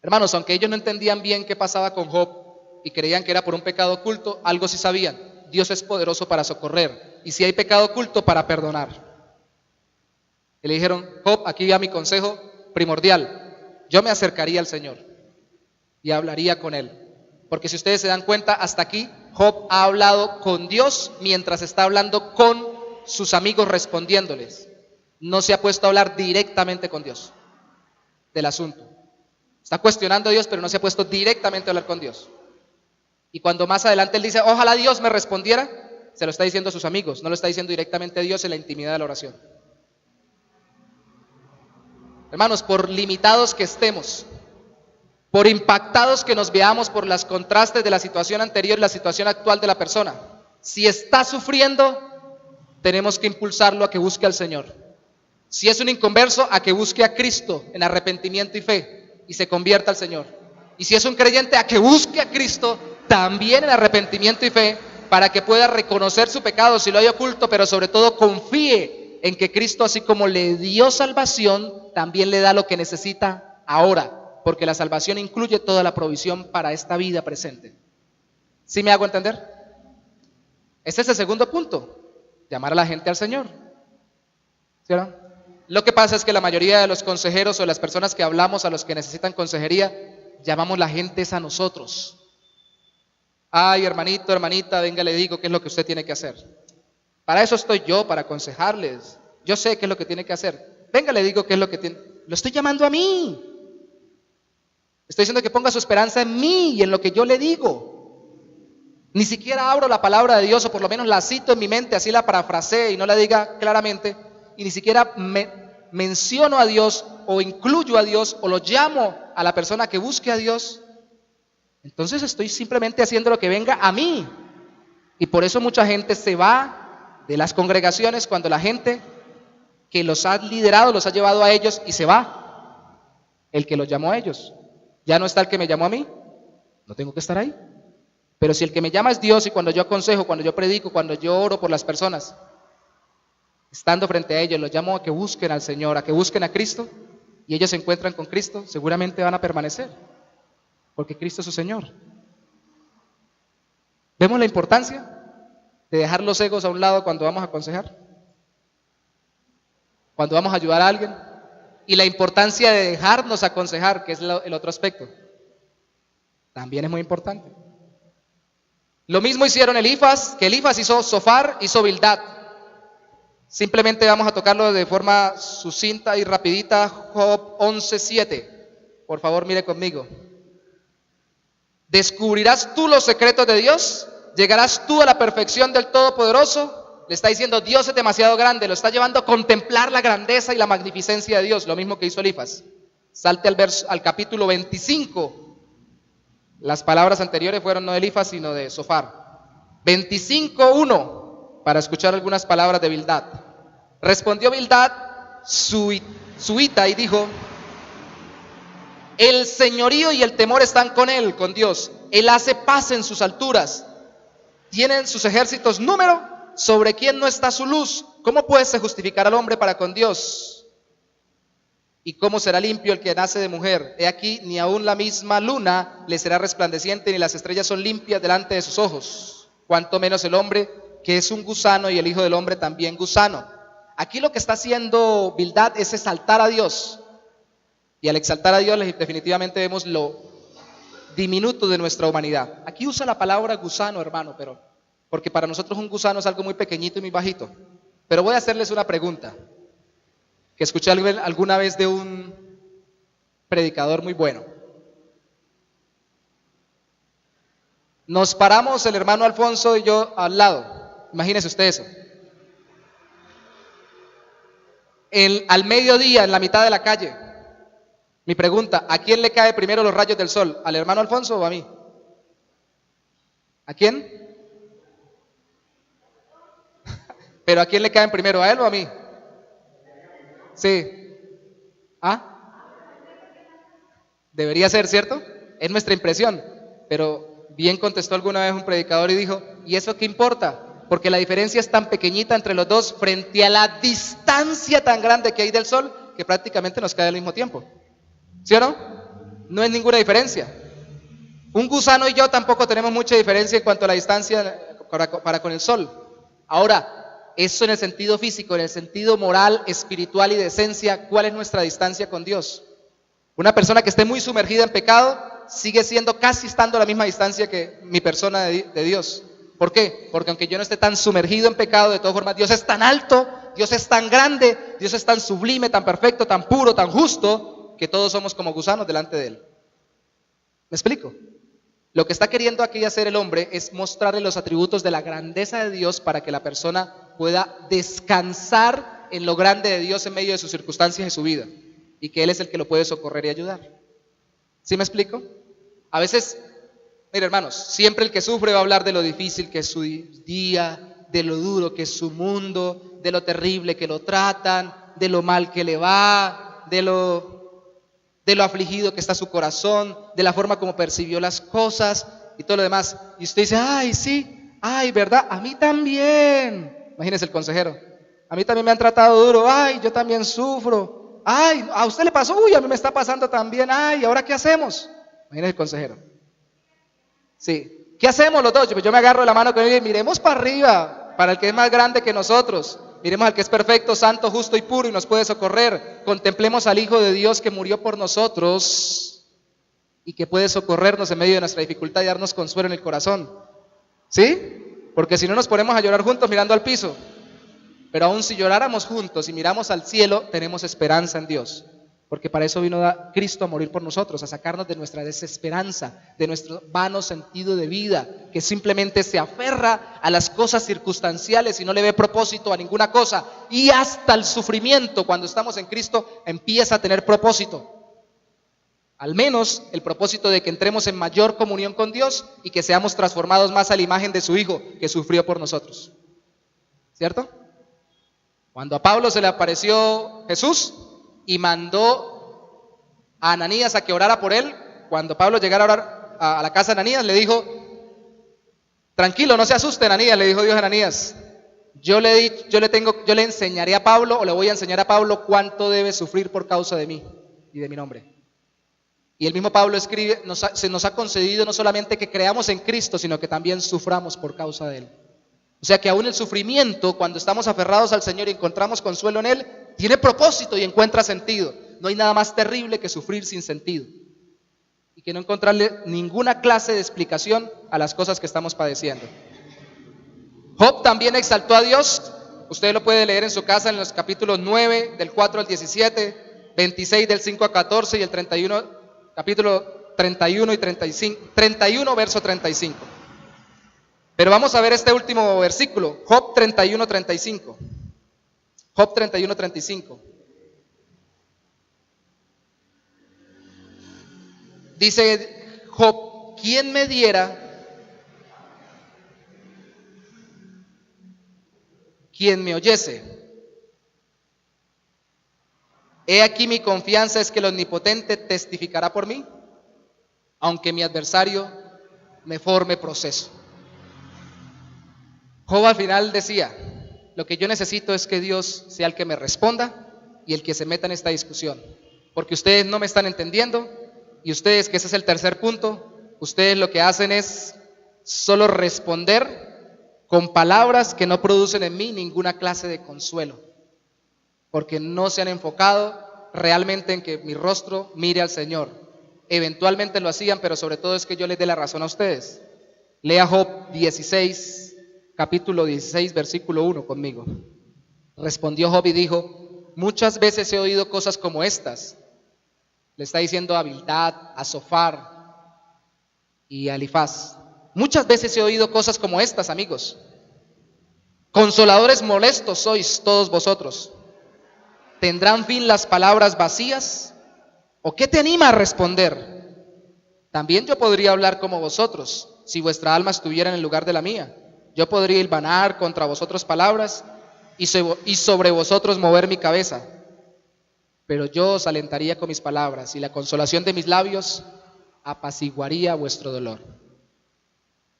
Hermanos, aunque ellos no entendían bien qué pasaba con Job y creían que era por un pecado oculto, algo sí sabían: Dios es poderoso para socorrer, y si hay pecado oculto, para perdonar. Y le dijeron: Job, aquí va mi consejo primordial. Yo me acercaría al Señor y hablaría con Él. Porque si ustedes se dan cuenta, hasta aquí Job ha hablado con Dios mientras está hablando con sus amigos respondiéndoles. No se ha puesto a hablar directamente con Dios del asunto. Está cuestionando a Dios, pero no se ha puesto directamente a hablar con Dios. Y cuando más adelante él dice: ojalá Dios me respondiera, se lo está diciendo a sus amigos, no lo está diciendo directamente a Dios en la intimidad de la oración. Hermanos, por limitados que estemos, por impactados que nos veamos por los contrastes de la situación anterior y la situación actual de la persona, si está sufriendo, tenemos que impulsarlo a que busque al Señor. Si es un inconverso, a que busque a Cristo en arrepentimiento y fe y se convierta al Señor. Y si es un creyente, a que busque a Cristo también en arrepentimiento y fe, para que pueda reconocer su pecado si lo hay oculto, pero sobre todo confíe en que Cristo, así como le dio salvación, también le da lo que necesita ahora, porque la salvación incluye toda la provisión para esta vida presente. ¿Sí me hago entender? Ese es el segundo punto: llamar a la gente al Señor. ¿Sí o no? Lo que pasa es que la mayoría de los consejeros o las personas que hablamos a los que necesitan consejería, llamamos la gente a nosotros. Ay, hermanito, hermanita, venga, le digo qué es lo que usted tiene que hacer. Para eso estoy yo, para aconsejarles. Yo sé qué es lo que tiene que hacer. Venga, le digo qué es lo que tiene. Lo estoy llamando a mí. Estoy diciendo que ponga su esperanza en mí y en lo que yo le digo. Ni siquiera abro la palabra de Dios, o por lo menos la cito en mi mente, así la parafrasee y no la diga claramente, y ni siquiera menciono a Dios o incluyo a Dios o lo llamo a la persona que busque a Dios. Entonces estoy simplemente haciendo lo que venga a mí. Y por eso mucha gente se va de las congregaciones cuando la gente que los ha liderado los ha llevado a ellos y se va. El que los llamó a ellos. Ya no está el que me llamó a mí. No tengo que estar ahí. Pero si el que me llama es Dios, y cuando yo aconsejo, cuando yo predico, cuando yo oro por las personas, estando frente a ellos, los llamo a que busquen al Señor, a que busquen a Cristo, y ellos se encuentran con Cristo, seguramente van a permanecer, porque Cristo es su Señor. ¿Vemos la importancia de dejar los egos a un lado cuando vamos a aconsejar? Cuando vamos a ayudar a alguien. Y la importancia de dejarnos aconsejar, que es el otro aspecto. También es muy importante. Lo mismo hicieron Elifaz, que Elifaz hizo Zofar, hizo Bildad. Simplemente vamos a tocarlo de forma sucinta y rapidita. Job 11:7. Por favor, mire conmigo. ¿Descubrirás tú los secretos de Dios? ¿Llegarás tú a la perfección del Todopoderoso? Le está diciendo: Dios es demasiado grande, lo está llevando a contemplar la grandeza y la magnificencia de Dios, lo mismo que hizo Elifaz. Salte al capítulo 25. Las palabras anteriores fueron no de Elifaz, sino de Zofar. 25:1, para escuchar algunas palabras de Bildad. Respondió Bildad, suita, y dijo: el señorío y el temor están con él, con Dios. Él hace paz en sus alturas. ¿Tienen sus ejércitos número? ¿Sobre quién no está su luz? ¿Cómo pues se justificará el hombre para con Dios? ¿Y cómo será limpio el que nace de mujer? He aquí, ni aun la misma luna le será resplandeciente, ni las estrellas son limpias delante de sus ojos. Cuanto menos el hombre, que es un gusano, y el hijo del hombre también gusano. Aquí lo que está haciendo Bildad es exaltar a Dios. Y al exaltar a Dios, definitivamente vemos lo diminuto de nuestra humanidad. Aquí usa la palabra gusano, hermano, porque para nosotros un gusano es algo muy pequeñito y muy bajito. Pero voy a hacerles una pregunta que escuché alguna vez de un predicador muy bueno. Nos paramos el hermano Alfonso y yo al lado. Imagínense usted eso. Al mediodía, en la mitad de la calle. Mi pregunta: ¿a quién le cae primero los rayos del sol? ¿Al hermano Alfonso o a mí? ¿A quién? ¿Pero a quién le caen primero? ¿A él o a mí? Sí. ¿Ah? Debería ser, ¿cierto? Es nuestra impresión. Pero bien contestó alguna vez un predicador y dijo, ¿y eso qué importa? Porque la diferencia es tan pequeñita entre los dos frente a la distancia tan grande que hay del Sol, que prácticamente nos cae al mismo tiempo. ¿Sí o no? No es ninguna diferencia. Un gusano y yo tampoco tenemos mucha diferencia en cuanto a la distancia para con el Sol. Ahora, eso en el sentido físico, en el sentido moral, espiritual y de esencia, ¿cuál es nuestra distancia con Dios? Una persona que esté muy sumergida en pecado sigue siendo casi estando a la misma distancia que mi persona de Dios. ¿Por qué? Porque aunque yo no esté tan sumergido en pecado, de todas formas Dios es tan alto, Dios es tan grande, Dios es tan sublime, tan perfecto, tan puro, tan justo, que todos somos como gusanos delante de Él. ¿Me explico? Lo que está queriendo aquí hacer el hombre es mostrarle los atributos de la grandeza de Dios para que la persona pueda descansar en lo grande de Dios en medio de sus circunstancias y su vida, y que Él es el que lo puede socorrer y ayudar. ¿Sí me explico? A veces, mire hermanos, siempre el que sufre va a hablar de lo difícil que es su día, de lo duro que es su mundo, de lo terrible que lo tratan, de lo mal que le va, de lo afligido que está su corazón, de la forma como percibió las cosas y todo lo demás. Y usted dice, ay, sí, ay, ¿verdad? A mí también. Imagínese el consejero. A mí también me han tratado duro, ay, yo también sufro. Ay, a usted le pasó, uy, a mí me está pasando también, ay, ¿ahora qué hacemos? Imagínese el consejero. Sí, ¿qué hacemos los dos? Yo me agarro de la mano con él y miremos para arriba, para el que es más grande que nosotros. Miremos al que es perfecto, santo, justo y puro y nos puede socorrer. Contemplemos al Hijo de Dios que murió por nosotros y que puede socorrernos en medio de nuestra dificultad y darnos consuelo en el corazón. ¿Sí? Porque si no nos ponemos a llorar juntos mirando al piso. Pero aún si lloráramos juntos y miramos al cielo, tenemos esperanza en Dios. Porque para eso vino Cristo a morir por nosotros, a sacarnos de nuestra desesperanza, de nuestro vano sentido de vida, que simplemente se aferra a las cosas circunstanciales y no le ve propósito a ninguna cosa. Y hasta el sufrimiento, cuando estamos en Cristo, empieza a tener propósito. Al menos el propósito de que entremos en mayor comunión con Dios y que seamos transformados más a la imagen de su Hijo, que sufrió por nosotros. ¿Cierto? Cuando a Pablo se le apareció Jesús y mandó a Ananías a que orara por él, cuando Pablo llegara a orar a la casa de Ananías, le dijo, tranquilo, no se asuste Ananías, le dijo Dios a Ananías, yo le enseñaré a Pablo, o le voy a enseñar a Pablo cuánto debe sufrir por causa de mí y de mi nombre. Y el mismo Pablo escribe, se nos ha concedido no solamente que creamos en Cristo, sino que también suframos por causa de Él. O sea que aún el sufrimiento, cuando estamos aferrados al Señor y encontramos consuelo en Él, tiene propósito y encuentra sentido. No hay nada más terrible que sufrir sin sentido y que no encontrarle ninguna clase de explicación a las cosas que estamos padeciendo. Job también exaltó a Dios. Usted lo puede leer en su casa en los capítulos 9, del 4 al 17, 26 del 5 al 14 y el 31, capítulo 31 y 35, 31 verso 35. Pero vamos a ver este último versículo, Job 31, 35. Job 31, 35. Dice Job, ¿quién me diera, quien me oyese? He aquí mi confianza es que el Omnipotente testificará por mí, aunque mi adversario me forme proceso. Job al final decía, lo que yo necesito es que Dios sea el que me responda y el que se meta en esta discusión, porque ustedes no me están entendiendo y ustedes, que ese es el tercer punto, ustedes lo que hacen es solo responder con palabras que no producen en mí ninguna clase de consuelo, porque no se han enfocado realmente en que mi rostro mire al Señor. Eventualmente lo hacían, pero sobre todo es que yo les dé la razón a ustedes. Lea Job 16, capítulo 16, versículo 1 conmigo. Respondió Job y dijo, muchas veces he oído cosas como estas. Le está diciendo a Bildad, a Zofar y a Elifaz. Muchas veces he oído cosas como estas, amigos. Consoladores molestos sois todos vosotros. ¿Tendrán fin las palabras vacías? ¿O qué te anima a responder? También yo podría hablar como vosotros, si vuestra alma estuviera en el lugar de la mía. Yo podría hilvanar contra vosotros palabras y sobre vosotros mover mi cabeza. pero yo os alentaría con mis palabras, y la consolación de mis labios apaciguaría vuestro dolor.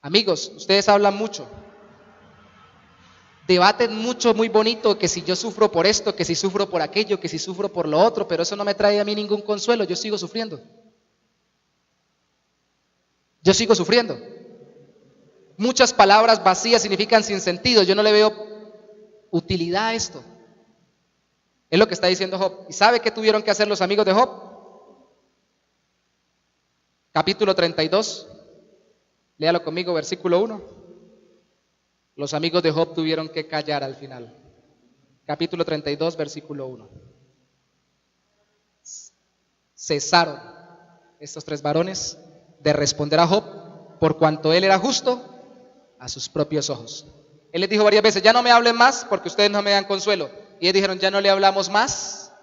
Amigos, ustedes hablan mucho, debaten mucho, muy bonito, que si yo sufro por esto, que si sufro por aquello, que si sufro por lo otro, pero eso no me trae a mí ningún consuelo, yo sigo sufriendo. Yo sigo sufriendo. Muchas palabras vacías significan sin sentido, yo no le veo utilidad a esto. Es lo que está diciendo Job. ¿Y sabe qué tuvieron que hacer los amigos de Job? Capítulo 32, léalo conmigo, versículo 1. Los amigos de Job tuvieron que callar al final. Capítulo 32, versículo 1. Cesaron estos tres varones de responder a Job por cuanto él era justo a sus propios ojos. Él les dijo varias veces, ya no me hablen más porque ustedes no me dan consuelo. Y ellos dijeron, ya no le hablamos más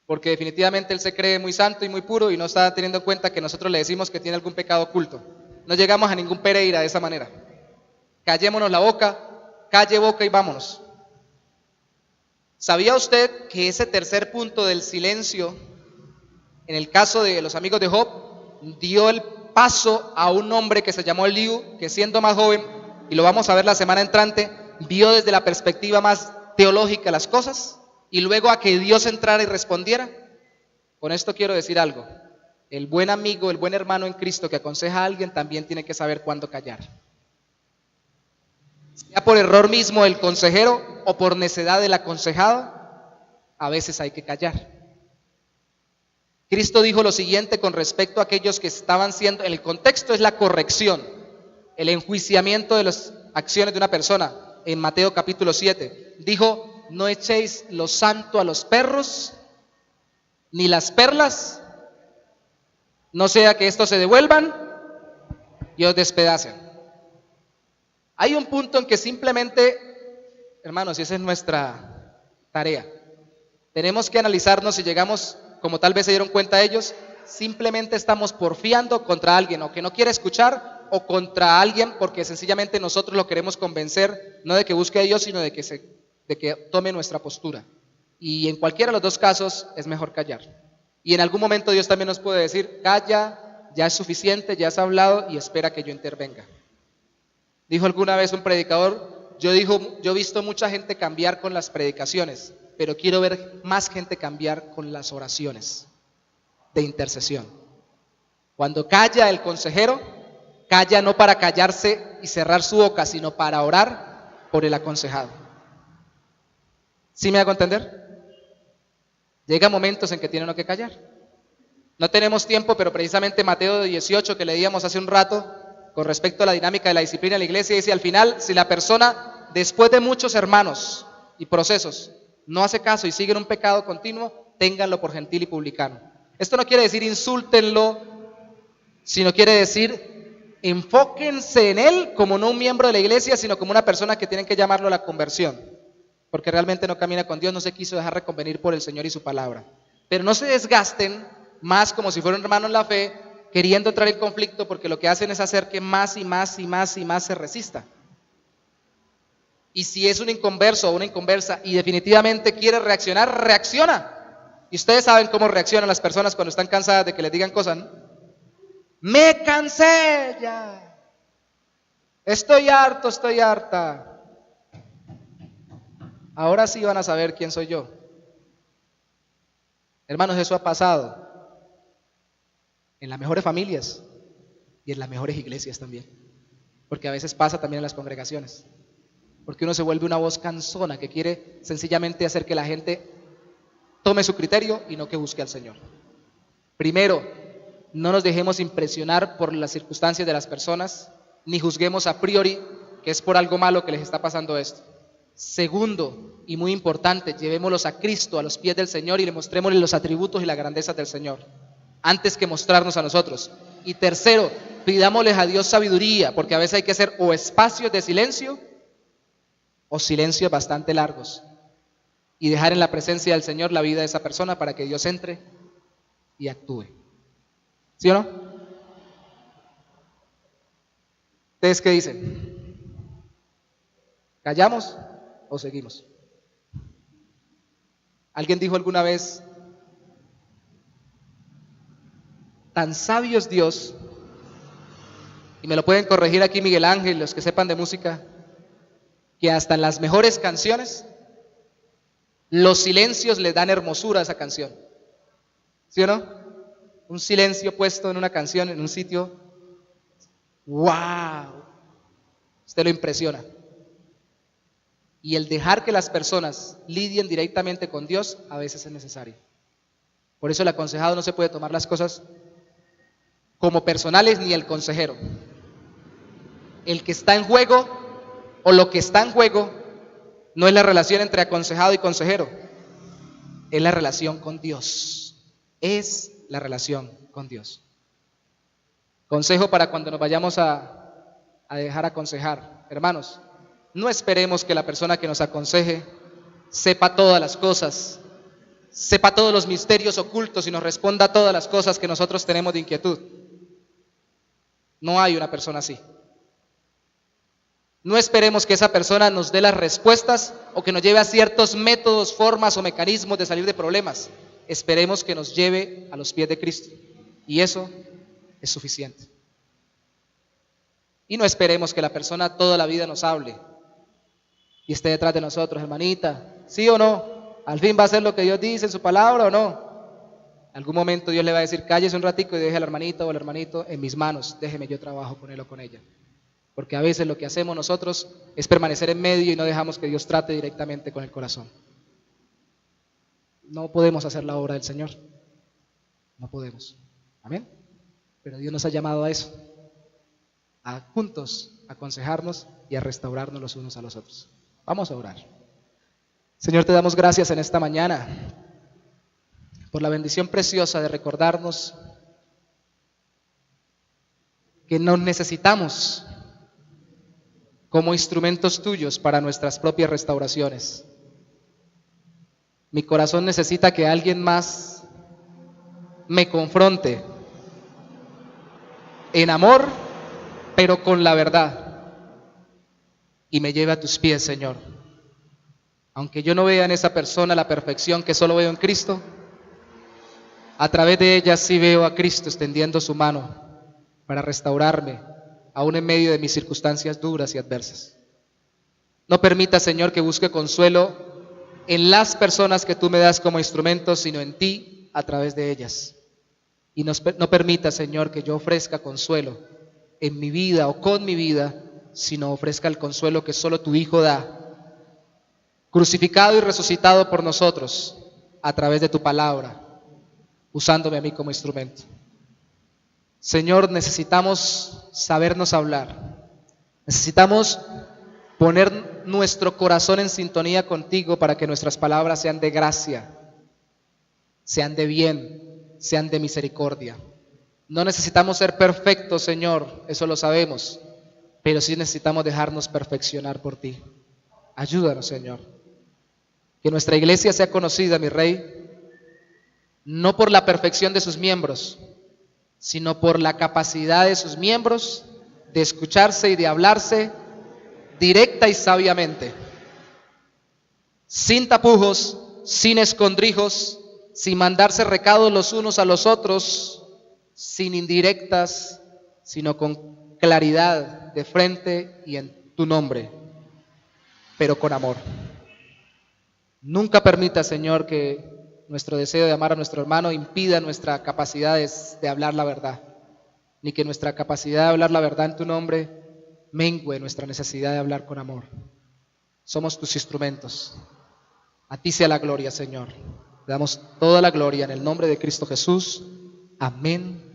porque definitivamente él se cree muy santo y muy puro y no está teniendo en cuenta que nosotros le decimos que tiene algún pecado oculto. No llegamos a ningún Pereira de esa manera. Callémonos la boca, calle boca y vámonos. ¿Sabía usted que ese tercer punto del silencio, en el caso de los amigos de Job, dio el paso a un hombre que se llamó Eliú, que siendo más joven, y lo vamos a ver la semana entrante, vio desde la perspectiva más teológica las cosas, y luego a que Dios entrara y respondiera? Con esto quiero decir algo: el buen amigo, el buen hermano en Cristo que aconseja a alguien también tiene que saber cuándo callar. Sea por error mismo del consejero o por necedad del aconsejado, a veces hay que callar. Cristo dijo lo siguiente con respecto a aquellos que estaban siendo, en el contexto es la corrección, el enjuiciamiento de las acciones de una persona, en Mateo capítulo 7, dijo, no echéis lo santo a los perros, ni las perlas, no sea que estos se devuelvan y os despedacen. Hay un punto en que simplemente, hermanos, y esa es nuestra tarea, tenemos que analizarnos si llegamos, como tal vez se dieron cuenta ellos, simplemente estamos porfiando contra alguien o que no quiere escuchar o contra alguien porque sencillamente nosotros lo queremos convencer, no de que busque a Dios, sino de que tome nuestra postura. Y en cualquiera de los dos casos es mejor callar. Y en algún momento Dios también nos puede decir, calla, ya es suficiente, ya has hablado y espera que yo intervenga. Dijo alguna vez un predicador, yo he visto mucha gente cambiar con las predicaciones, pero quiero ver más gente cambiar con las oraciones de intercesión. Cuando calla el consejero, calla no para callarse y cerrar su boca, sino para orar por el aconsejado. ¿Sí me hago entender? Llega momentos en que tiene uno que callar. No tenemos tiempo, pero precisamente Mateo 18 que leíamos hace un rato, con respecto a la dinámica de la disciplina de la iglesia, dice al final, si la persona, después de muchos hermanos y procesos, no hace caso y sigue en un pecado continuo, ténganlo por gentil y publicano. Esto no quiere decir insúltenlo, sino quiere decir enfóquense en él como no un miembro de la iglesia, sino como una persona que tienen que llamarlo a la conversión, porque realmente no camina con Dios, no se quiso dejar reconvenir por el Señor y su palabra. Pero no se desgasten más como si fuera un hermano en la fe, queriendo entrar en conflicto, porque lo que hacen es hacer que más y más y más y más se resista. Y si es un inconverso o una inconversa y definitivamente quiere reaccionar, reacciona. Y ustedes saben cómo reaccionan las personas cuando están cansadas de que les digan cosas, ¿no? Me cansé ya, estoy harto, estoy harta. Ahora sí van a saber quién soy yo. Hermanos, eso ha pasado en las mejores familias y en las mejores iglesias también, porque a veces pasa también en las congregaciones, porque uno se vuelve una voz cansona que quiere sencillamente hacer que la gente tome su criterio y no que busque al Señor. Primero, no nos dejemos impresionar por las circunstancias de las personas, ni juzguemos a priori que es por algo malo que les está pasando esto. Segundo, y muy importante, llevémoslos a Cristo, a los pies del Señor, y le mostrémosle los atributos y las grandezas del Señor, antes que mostrarnos a nosotros. Y tercero, pidámosles a Dios sabiduría, porque a veces hay que hacer o espacios de silencio o silencios bastante largos, y dejar en la presencia del Señor la vida de esa persona para que Dios entre y actúe. ¿Sí o no? ¿Ustedes qué dicen? ¿Callamos o seguimos? Alguien dijo alguna vez, Tan sabio es Dios, y me lo pueden corregir aquí Miguel Ángel, los que sepan de música, que hasta en las mejores canciones, los silencios le dan hermosura a esa canción. ¿Sí o no? Un silencio puesto en una canción, en un sitio, ¡wow! Usted lo impresiona. Y el dejar que las personas lidien directamente con Dios a veces es necesario. Por eso el aconsejado no se puede tomar las cosas como personales, ni el consejero. El que está en juego, o lo que está en juego, no es la relación entre aconsejado y consejero, es la relación con Dios. Es la relación con Dios. Consejo para cuando nos vayamos a dejar aconsejar. Hermanos, no esperemos que la persona que nos aconseje sepa todas las cosas, sepa todos los misterios ocultos y nos responda a todas las cosas que nosotros tenemos de inquietud. No hay una persona así. No esperemos que esa persona nos dé las respuestas o que nos lleve a ciertos métodos, formas o mecanismos de salir de problemas. Esperemos que nos lleve a los pies de Cristo. Y eso es suficiente. Y no esperemos que la persona toda la vida nos hable y esté detrás de nosotros, hermanita, ¿sí o no? ¿Al fin va a hacer lo que Dios dice en su palabra o no? En algún momento Dios le va a decir, cállese un ratico y deje al hermanito o al hermanito en mis manos, déjeme, yo trabajo con él o con ella. Porque a veces lo que hacemos nosotros es permanecer en medio y no dejamos que Dios trate directamente con el corazón. No podemos hacer la obra del Señor. No podemos. Amén. Pero Dios nos ha llamado a eso, a juntos aconsejarnos y a restaurarnos los unos a los otros. Vamos a orar. Señor, te damos gracias en esta mañana por la bendición preciosa de recordarnos que nos necesitamos como instrumentos tuyos para nuestras propias restauraciones. Mi corazón necesita que alguien más me confronte en amor, pero con la verdad, y me lleve a tus pies, Señor. Aunque yo no vea en esa persona la perfección que solo veo en Cristo, a través de ella sí veo a Cristo extendiendo su mano para restaurarme, aún en medio de mis circunstancias duras y adversas. No permita, Señor, que busque consuelo en las personas que tú me das como instrumentos, sino en ti a través de ellas. Y no permita, Señor, que yo ofrezca consuelo en mi vida o con mi vida, sino ofrezca el consuelo que solo tu Hijo da, crucificado y resucitado por nosotros a través de tu palabra, usándome a mí como instrumento. Señor, necesitamos sabernos hablar, necesitamos poner nuestro corazón en sintonía contigo para que nuestras palabras sean de gracia, sean de bien, sean de misericordia. No necesitamos ser perfectos, Señor, eso lo sabemos, pero sí necesitamos dejarnos perfeccionar por ti. Ayúdanos, Señor. Que nuestra iglesia sea conocida, mi Rey, no por la perfección de sus miembros, sino por la capacidad de sus miembros de escucharse y de hablarse directa y sabiamente, sin tapujos, sin escondrijos, sin mandarse recados los unos a los otros, sin indirectas, sino con claridad de frente y en tu nombre, pero con amor. Nunca permita, Señor, que nuestro deseo de amar a nuestro hermano impida nuestra capacidad de hablar la verdad, ni que nuestra capacidad de hablar la verdad en tu nombre mengue nuestra necesidad de hablar con amor. Somos tus instrumentos. A ti sea la gloria, Señor. Te damos toda la gloria en el nombre de Cristo Jesús. Amén.